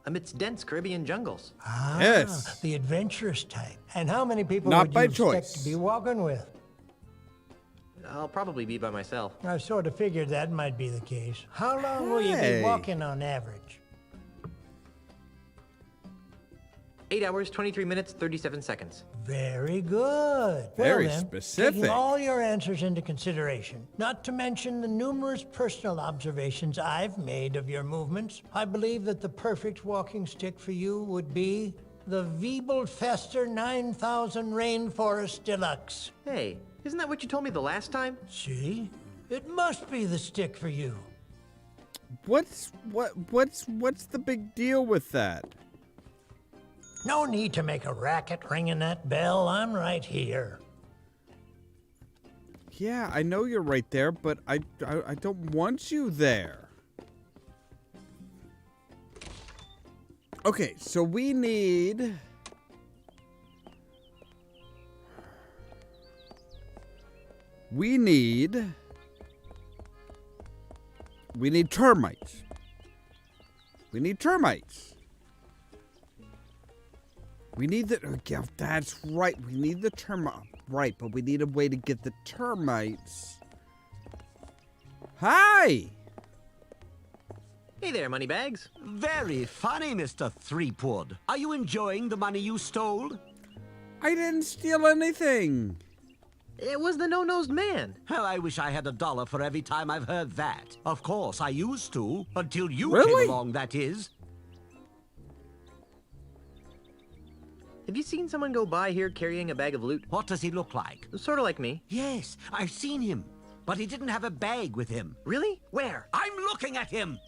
Amidst dense Caribbean jungles.
Ah,
yes.
The adventurous type. And how many people
Not
would
by
you expect
choice.
to be walking with?
I'll probably be by myself.
I sort of figured that might be the case. How long will you
Hey.
be walking on average?
8 hours, 23 minutes, 37 seconds.
Very good.
Very
well, then,
specific.
Taking all your answers into consideration, not to mention the numerous personal observations I've made of your movements, I believe that the perfect walking stick for you would be the Wiebelfester 9000 Rainforest Deluxe.
Hey, isn't that what you told me the last time?
See? It must be the stick for you.
What's the big deal with that?
No need to make a racket ringing that bell. I'm right here.
Yeah, I know you're right there, but I don't want you there. Okay, so we need termites. We need termites. We need the... Oh, yeah, that's right. We need the termite. Right, but we need a way to get the termites. Hi!
Hey there, Moneybags.
Very funny, Mr. Threepwood. Are you enjoying the money you stole?
I didn't steal anything.
It was the no-nosed man.
Well, I wish I had $1 for every time I've heard that. Of course, I used to. Until you
Really?
came along, that is.
Have you seen someone go by here carrying a bag of loot?
What does he look like?
Sort of like me.
Yes, I've seen him. But he didn't have a bag with him.
Really? Where?
I'm looking at him!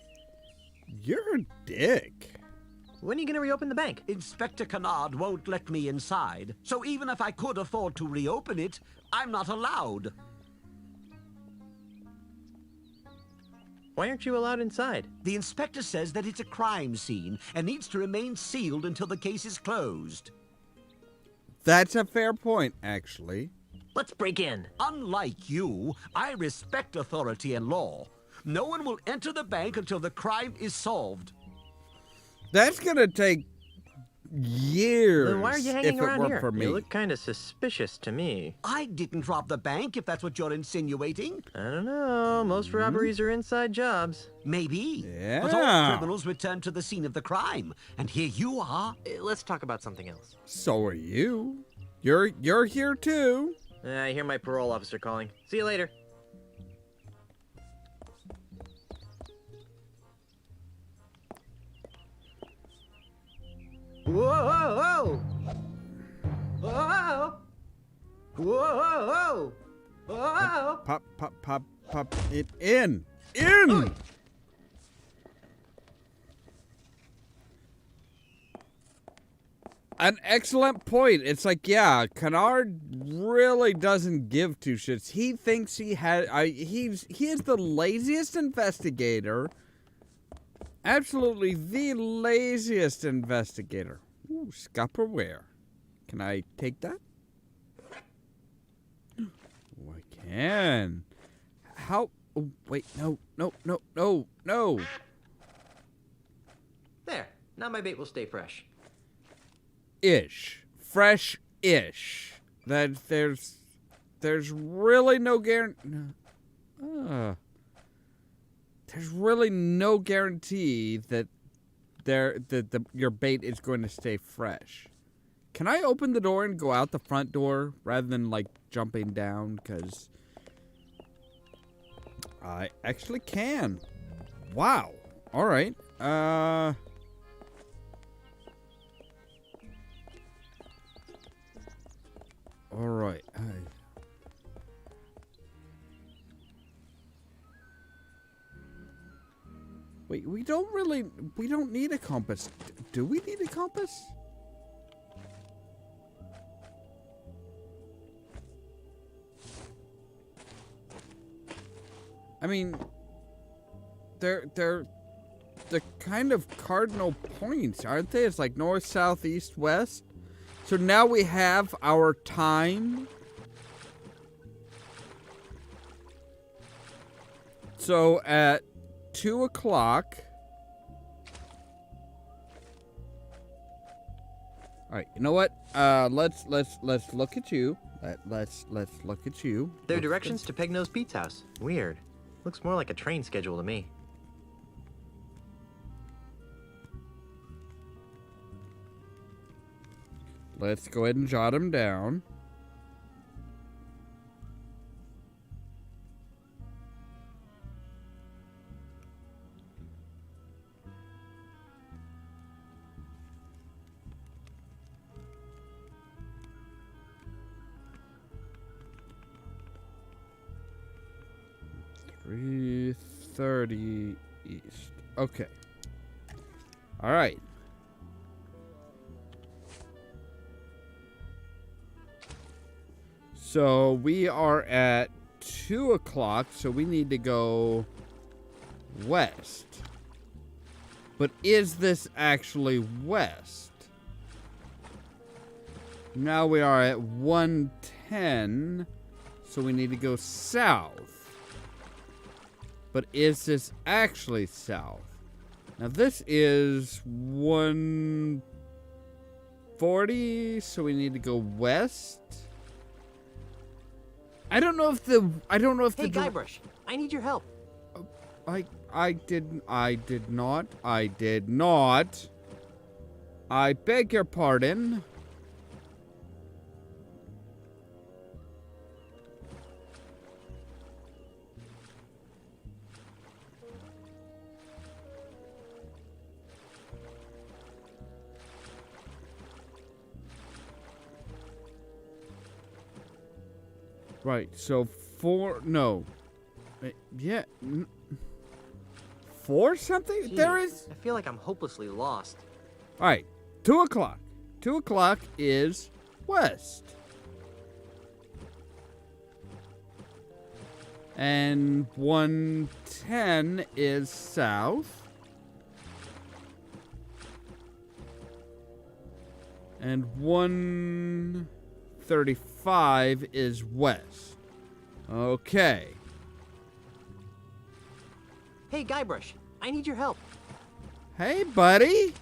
You're a dick.
When are you going to reopen the bank?
Inspector Kennard won't let me inside. So even if I could afford to reopen it, I'm not allowed.
Why aren't you allowed inside?
The inspector says that it's a crime scene and needs to remain sealed until the case is closed.
That's a fair point, actually.
Let's break in.
Unlike you, I respect authority and law. No one will enter the bank until the crime is solved.
That's gonna take years.
Then why are you hanging
if it
around
weren't
here?
for me.
You look kind of suspicious to me.
I didn't rob the bank, if that's what you're insinuating.
I don't know. Most robberies are inside jobs.
Maybe.
Yeah.
But all criminals return to the scene of the crime. And here you are.
Let's talk about something else.
So are you. You're here too.
I hear my parole officer calling. See you later. Whoa, whoa, whoa! Whoa! Whoa! Whoa!
Pop it in. In! An excellent point. It's like, yeah, Kennard really doesn't give two shits. He thinks he is the laziest investigator. Absolutely the laziest investigator. Ooh, Scupperware. Can I take that? Oh, I can. How? Oh, wait, no.
There. Now my bait will stay fresh.
Fresh-ish. That there's really no guarantee. There's really no guarantee that your bait is going to stay fresh. Can I open the door and go out the front door rather than like jumping down? Because I actually can. Wow. All right. All right. Wait, we don't need a compass. Do we need a compass? I mean, they're the kind of cardinal points, aren't they? It's like north, south, east, west. So now we have our time. So at 2 o'clock. All right, you know what? Let's look at you. Let's look at you.
There are directions to Pegnose Pete's house. Weird. Looks more like a train schedule to me.
Let's go ahead and jot them down. $3:30 east. Okay. All right. So we are at 2 o'clock, so we need to go west. But is this actually west? Now we are at 1:10, so we need to go south. But is this actually south? Now this is 1:40, so we need to go west. I don't know if the
Hey, Guybrush, I need your help.
I did not. I beg your pardon. Right, so 4, no. Yeah. 4 something?
Gee,
there is.
I feel like I'm hopelessly lost.
All right, 2 o'clock. 2 o'clock is west. And 1:10 is south. And 1:35 is west. Okay.
Hey, Guybrush, I need your help.
Hey, buddy.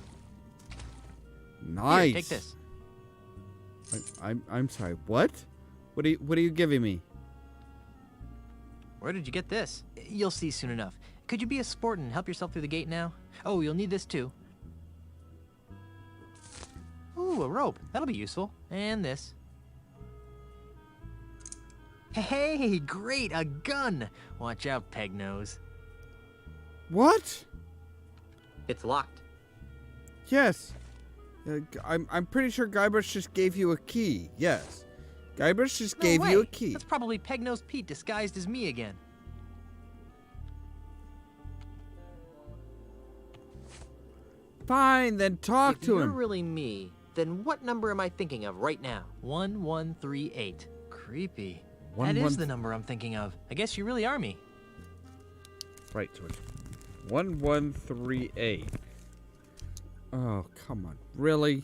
Nice.
Here, take this.
I'm sorry. What? What are you giving me?
Where did you get this? You'll see soon enough. Could you be a sport and help yourself through the gate now? Oh, you'll need this too. Ooh, a rope. That'll be useful. And this. Hey, great, a gun. Watch out, Pegnose.
What?
It's locked.
Yes. I'm pretty sure Guybrush just gave you a key. Yes. Guybrush just
No
gave
way.
you a key.
That's probably Peg-Nosed Pete disguised as me again.
Fine, then talk
If
to
you're
him.
really me, then what number am I thinking of right now?
1138. Creepy.
One,
That is
one-
the number I'm thinking of. I guess you really are me.
Right, so it's 1138. Oh, come on. Really?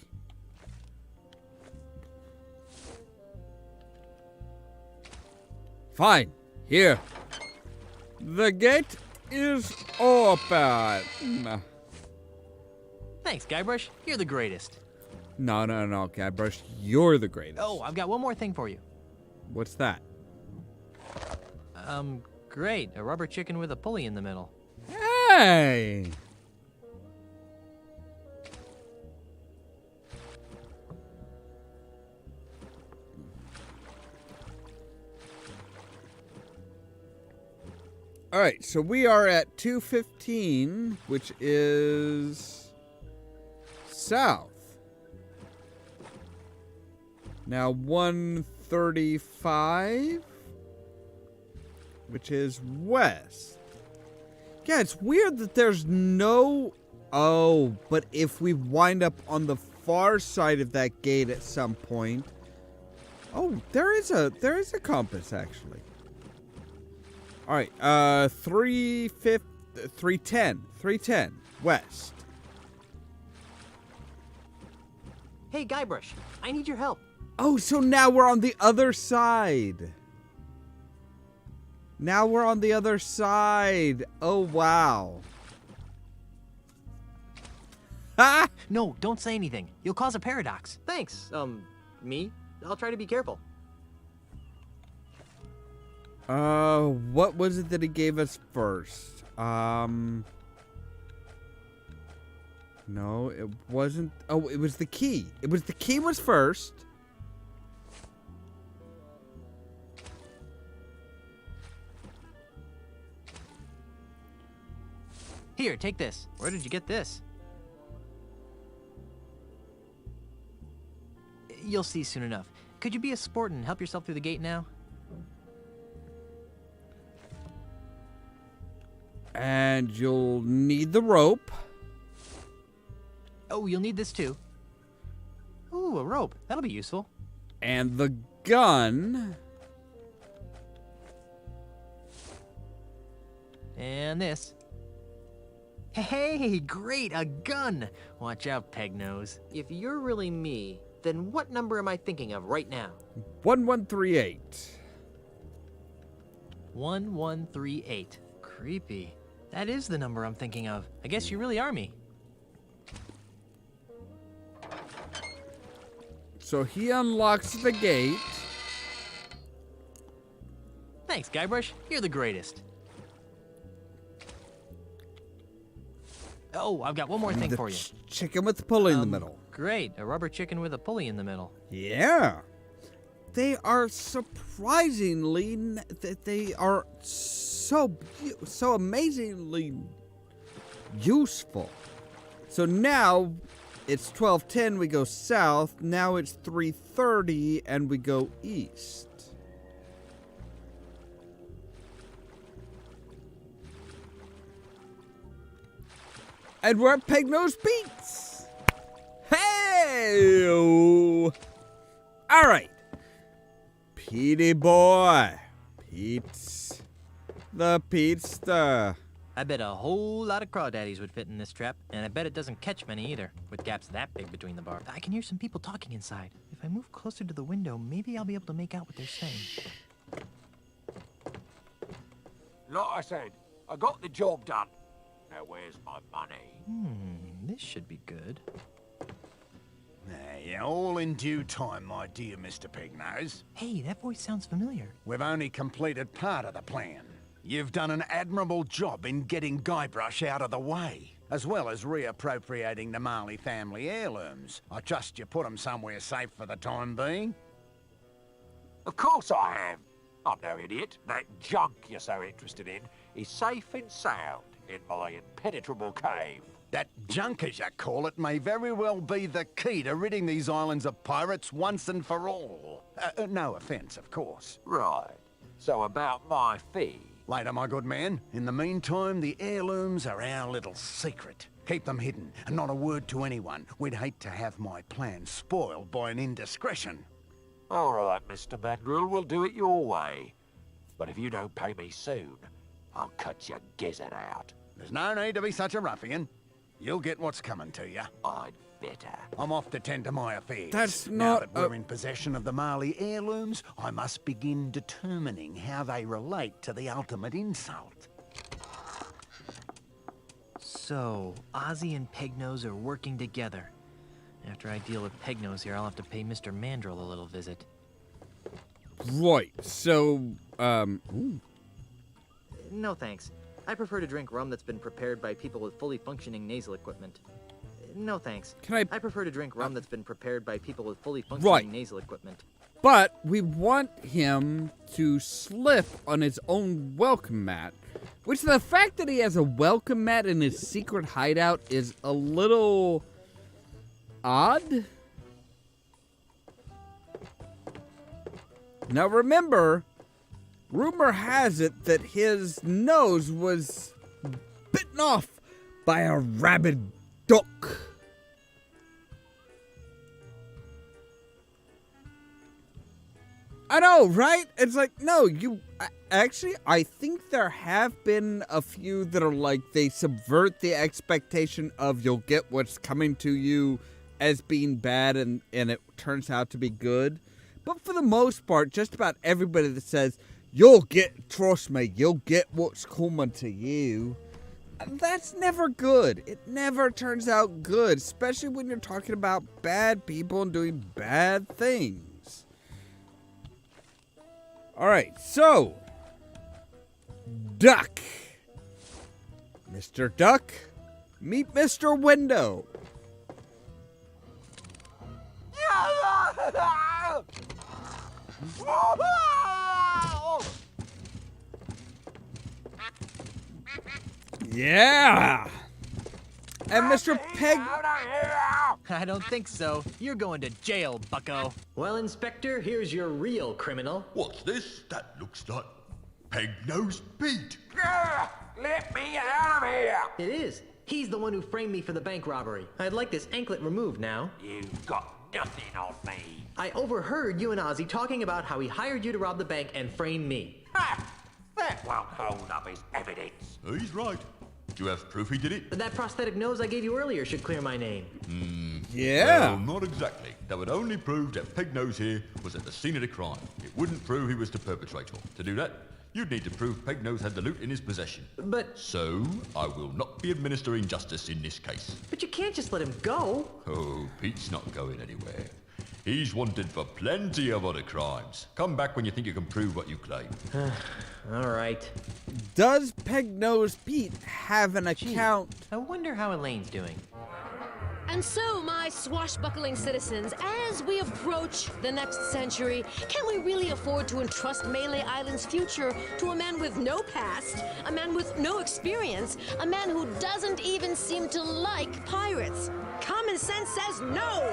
Fine. Here. The gate is open.
Thanks, Guybrush. You're the greatest.
No, Guybrush. You're the greatest.
Oh, I've got one more thing for you.
What's that?
Great. A rubber chicken with a pulley in the middle.
Hey! All right, so we are at 215, which is south. Now 135, which is west. Yeah, it's weird that there's no... Oh, but if we wind up on the far side of that gate at some point... Oh, there is a compass, actually. All right, 310, west.
Hey, Guybrush, I need your help.
Oh, so now we're on the other side. Now we're on the other side. Oh, wow.
Ah! No, don't say anything. You'll cause a paradox.
Thanks, me? I'll try to be careful.
What was it that he gave us first? No, it wasn't. Oh, it was the key. The key was first.
Here, take this. Where did you get this? You'll see soon enough. Could you be a sport and help yourself through the gate now?
And you'll need the rope.
Oh, you'll need this too. Ooh, a rope. That'll be useful.
And the gun.
And this. Hey, great, a gun! Watch out, Peg-Nose.
If you're really me, then what number am I thinking of right now?
1138.
1138. Creepy. That is the number I'm thinking of. I guess you really are me.
So he unlocks the gate.
Thanks, Guybrush. You're the greatest. Oh, I've got one more thing
The
for you.
Chicken with the pulley in the middle.
Great, a rubber chicken with a pulley in the middle.
Yeah. They are surprisingly... They are so amazingly useful. So now it's 1210, we go south. Now it's 330 and we go east. And we're at Peg-Nosed Pete's. Hey! All right. Petey boy. Pete's. The Petester.
I bet a whole lot of crawdaddies would fit in this trap, and I bet it doesn't catch many either, with gaps that big between the bars. I can hear some people talking inside. If I move closer to the window, maybe I'll be able to make out what they're saying.
Like I said, I got the job done. Now where's my money?
This should be good.
Yeah, all in due time, my dear Mr. Pignose.
Hey, that voice sounds familiar.
We've only completed part of the plan. You've done an admirable job in getting Guybrush out of the way, as well as reappropriating the Marley family heirlooms. I trust you put them somewhere safe for the time being?
Of course I have. I'm no idiot. That junk you're so interested in is safe and sound in my impenetrable cave.
That junk, as you call it, may very well be the key to ridding these islands of pirates once and for all. No offence, of course.
Right. So about my fee.
Later, my good man. In the meantime, the heirlooms are our little secret. Keep them hidden, and not a word to anyone. We'd hate to have my plan spoiled by an indiscretion.
All right, Mr. Mandrill, we'll do it your way. But if you don't pay me soon, I'll cut your gizzard out.
There's no need to be such a ruffian. You'll get what's coming to you.
I'd better.
I'm off to tend to my affairs.
That's
now
not
that we're in possession of the Marley heirlooms, I must begin determining how they relate to the ultimate insult.
So, Ozzy and Pegnose are working together. After I deal with Pegnose here, I'll have to pay Mr. Mandrill a little visit.
Right, so, ooh.
No thanks. I prefer to drink rum that's been prepared by people with fully functioning nasal equipment. No thanks. I prefer to drink rum that's been prepared by people with fully functioning nasal equipment.
But we want him to slip on his own welcome mat, which the fact that he has a welcome mat in his secret hideout is a little odd. Now remember, rumor has it that his nose was bitten off by a rabid duck. I know, right? It's like, no, actually, I think there have been a few that are like, they subvert the expectation of you'll get what's coming to you as being bad and it turns out to be good. But for the most part, just about everybody that says, trust me, you'll get what's coming to you, that's never good. It never turns out good, especially when you're talking about bad people and doing bad things. All right, so, Duck. Mr. Duck, meet Mr. Window. Yeah! And Mr. Peg...
I don't think so. You're going to jail, bucko.
Well, Inspector, here's your real criminal.
What's this? That looks like Peg-Nosed Pete.
Let me out of here!
It is. He's the one who framed me for the bank robbery. I'd like this anklet removed now.
You've got nothing on me.
I overheard you and Ozzy talking about how he hired you to rob the bank and frame me.
Ha! That won't hold up as evidence.
He's right. Do you have proof he did it?
But that prosthetic nose I gave you earlier should clear my name.
Yeah.
Well, not exactly. That would only prove that Peg-Nose here was at the scene of the crime. It wouldn't prove he was the perpetrator. To do that, you'd need to prove Peg-Nose had the loot in his possession.
But...
So, I will not be administering justice in this case.
But you can't just let him go.
Oh, Pete's not going anywhere. He's wanted for plenty of other crimes. Come back when you think you can prove what you claim.
All right.
Does Peg-Nose Pete have an account?
I wonder how Elaine's doing.
And so, my swashbuckling citizens, as we approach the next century, can we really afford to entrust Melee Island's future to a man with no past, a man with no experience, a man who doesn't even seem to like pirates? Common sense says no!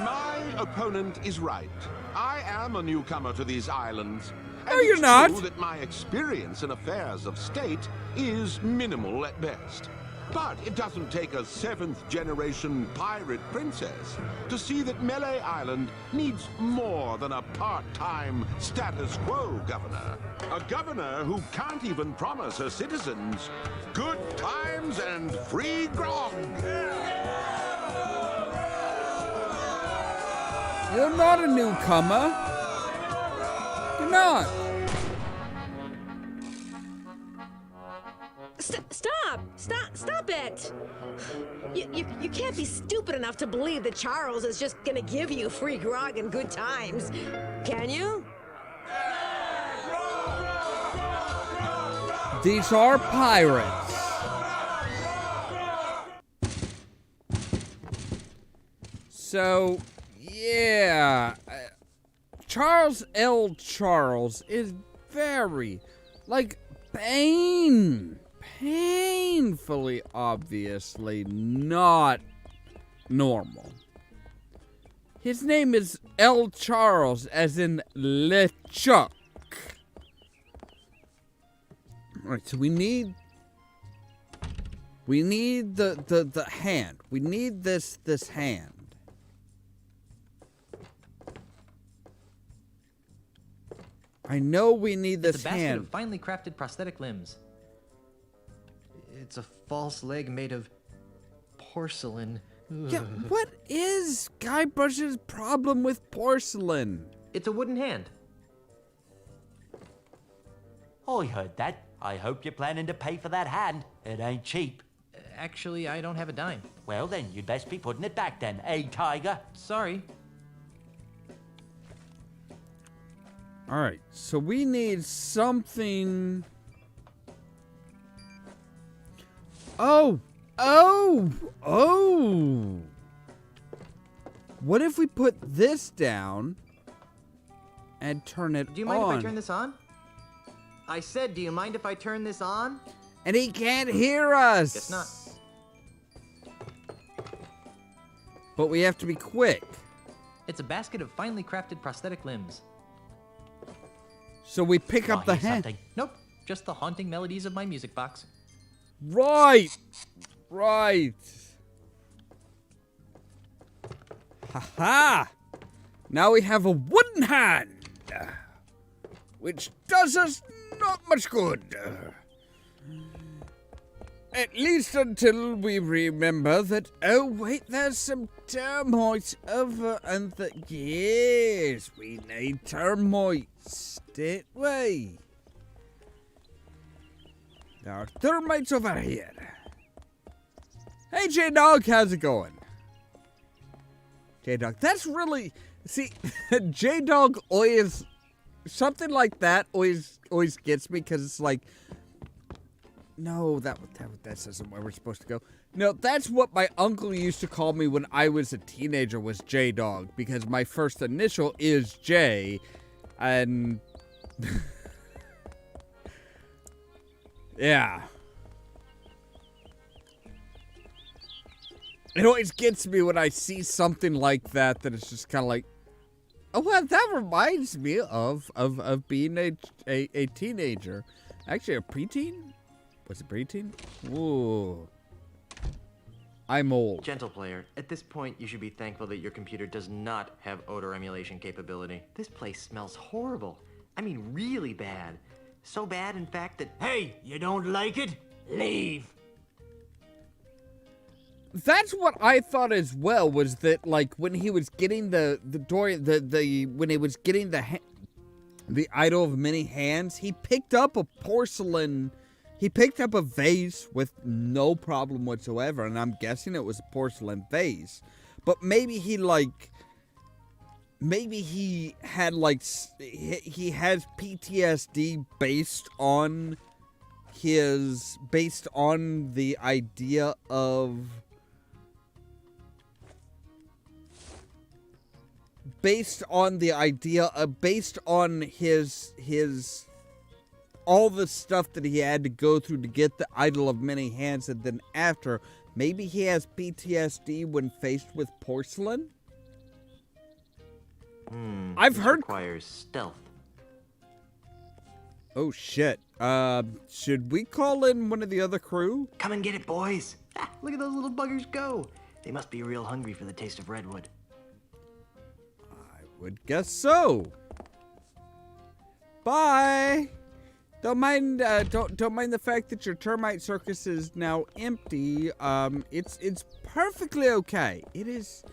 My opponent is right. I am a newcomer to these islands.
No, you're not.
It's true that my experience in affairs of state is minimal at best. But it doesn't take a 7th-generation pirate princess to see that Melee Island needs more than a part-time status quo governor. A governor who can't even promise her citizens good times and free grog.
You're not a newcomer. You're not.
Stop it! You can't be stupid enough to believe that Charles is just gonna give you free grog and good times, can you?
These are pirates. So, yeah. Charles L. Charles is very, like, painfully obviously not normal. His name is L. Charles, as in LeChuck. Alright, so we need the hand. We need this hand. I know we need this
It's a basket
hand.
of finely crafted prosthetic limbs. It's a false leg made of porcelain.
Yeah, what is Guybrush's problem with porcelain?
It's a wooden hand.
I heard that. I hope you're planning to pay for that hand. It ain't cheap.
Actually, I don't have a dime.
Well, then, you'd best be putting it back then, eh, Tiger?
Sorry.
Alright, so we need something... Oh! What if we put this down and turn it on?
Do you mind if I turn this on? I said, do you mind if I turn this on?
And he can't hear us!
Guess not.
But we have to be quick.
It's a basket of finely crafted prosthetic limbs.
So we pick up the hand.
Something. Nope, just the haunting melodies of my music box.
Right! Right! Ha-ha! Now we have a wooden hand! Which does us not much good. At least until we remember that, oh wait, there's some termites over and yes, we need termites, don't we? There are termites over here. Hey J-Dog, how's it going? J-Dog, that's really, see, J-Dog always, something like that always gets me because it's like, no, that isn't where we're supposed to go. No, that's what my uncle used to call me when I was a teenager, was J-Dog, because my first initial is J, and... yeah. It always gets me when I see something like that, that it's just kind of like, oh, well, that reminds me of being a teenager. Actually, a preteen? Was it preteen? Whoa. I'm old.
Gentle player, at this point you should be thankful that your computer does not have odor emulation capability. This place smells horrible. I mean, really bad. So bad, in fact, that...
Hey, you don't like it? Leave.
That's what I thought as well, was that, like, when he was getting the when he was getting the idol of many hands, he picked up a porcelain, he picked up a vase with no problem whatsoever, and I'm guessing it was a porcelain vase. But maybe he, like, maybe he had, like, he has PTSD based on the idea of... based on his all the stuff that he had to go through to get the idol of many hands, and then after, maybe he has PTSD when faced with porcelain? I've heard...
requires stealth.
Oh, shit. Should we call in one of the other crew?
Come and get it, boys. Ah, look at those little buggers go. They must be real hungry for the taste of redwood.
Would guess so. Bye. Don't mind the fact that your termite circus is now empty. It's perfectly okay. It is.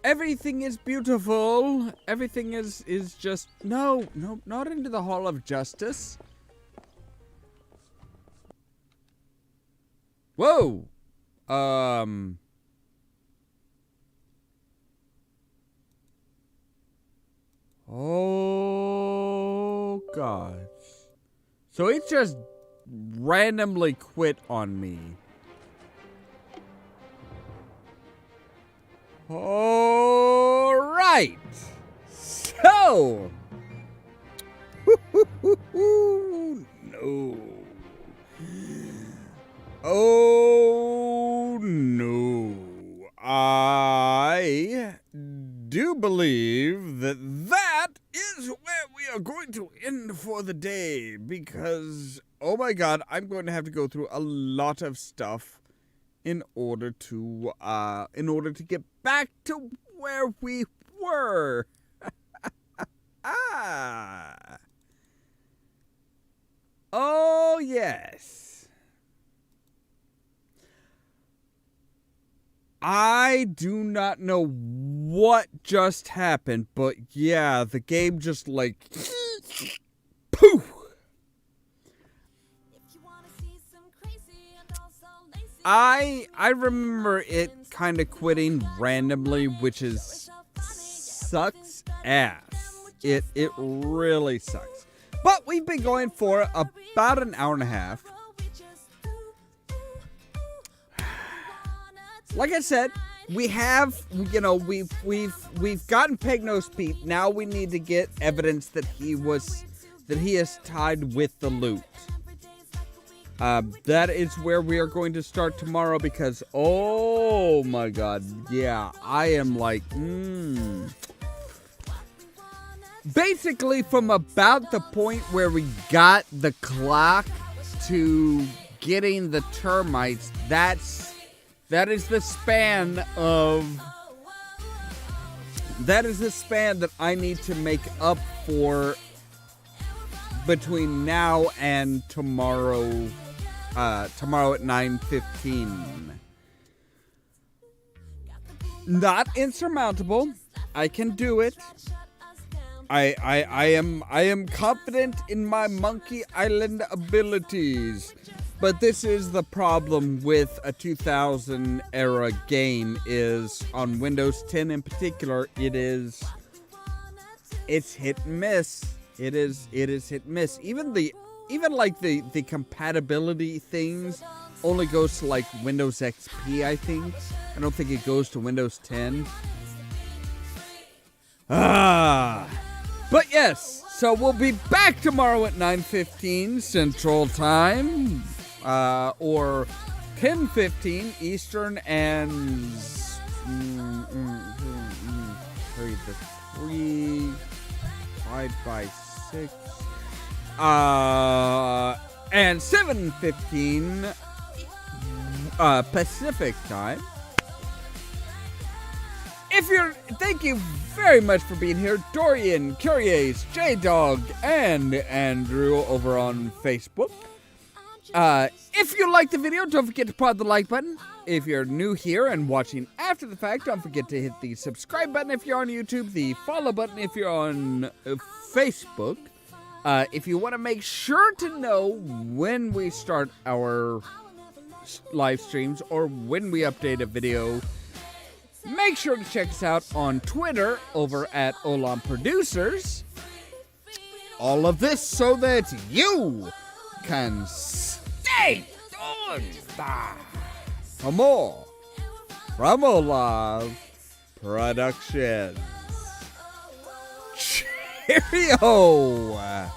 Everything is beautiful. Everything is just no, not into the Hall of Justice. Whoa. Oh, God. So it just randomly quit on me. All right. So. No. Oh, no. I do believe that is where we are going to end for the day because, oh my God, I'm going to have to go through a lot of stuff in order to get back to where we were. Oh, yes. I do not know what just happened, but yeah, the game just like poof. I remember it kind of quitting randomly, which sucks ass. It really sucks. But we've been going for about an hour and a half. Like I said, we have, we've gotten Peg Nose Pete. Now we need to get evidence that he is tied with the loot. That is where we are going to start tomorrow because, oh my God, yeah, I am like, Basically, from about the point where we got the clock to getting the termites, that is the span that I need to make up for between now and tomorrow at 9:15. Not insurmountable. I can do it. I am confident in my Monkey Island abilities. But this is the problem with a 2000 era game is on Windows 10 in particular, it's hit and miss. It is hit and miss. Even the compatibility things only goes to like Windows XP, I think. I don't think it goes to Windows 10. But yes, so we'll be back tomorrow at 9:15 Central Time, or 10:15 Eastern, and 3 divided by 6, and 7:15 Pacific Time. Thank you very much for being here, Dorian, Curious, J-Dog, and Andrew over on Facebook. If you liked the video, don't forget to prod the like button. If you're new here and watching after the fact, don't forget to hit the subscribe button if you're on YouTube, the follow button if you're on Facebook. If you want to make sure to know when we start our live streams or when we update a video, make sure to check us out on Twitter over at Olam Producers. All of this so that you can stay tuned for more from Olam Productions. Cheerio!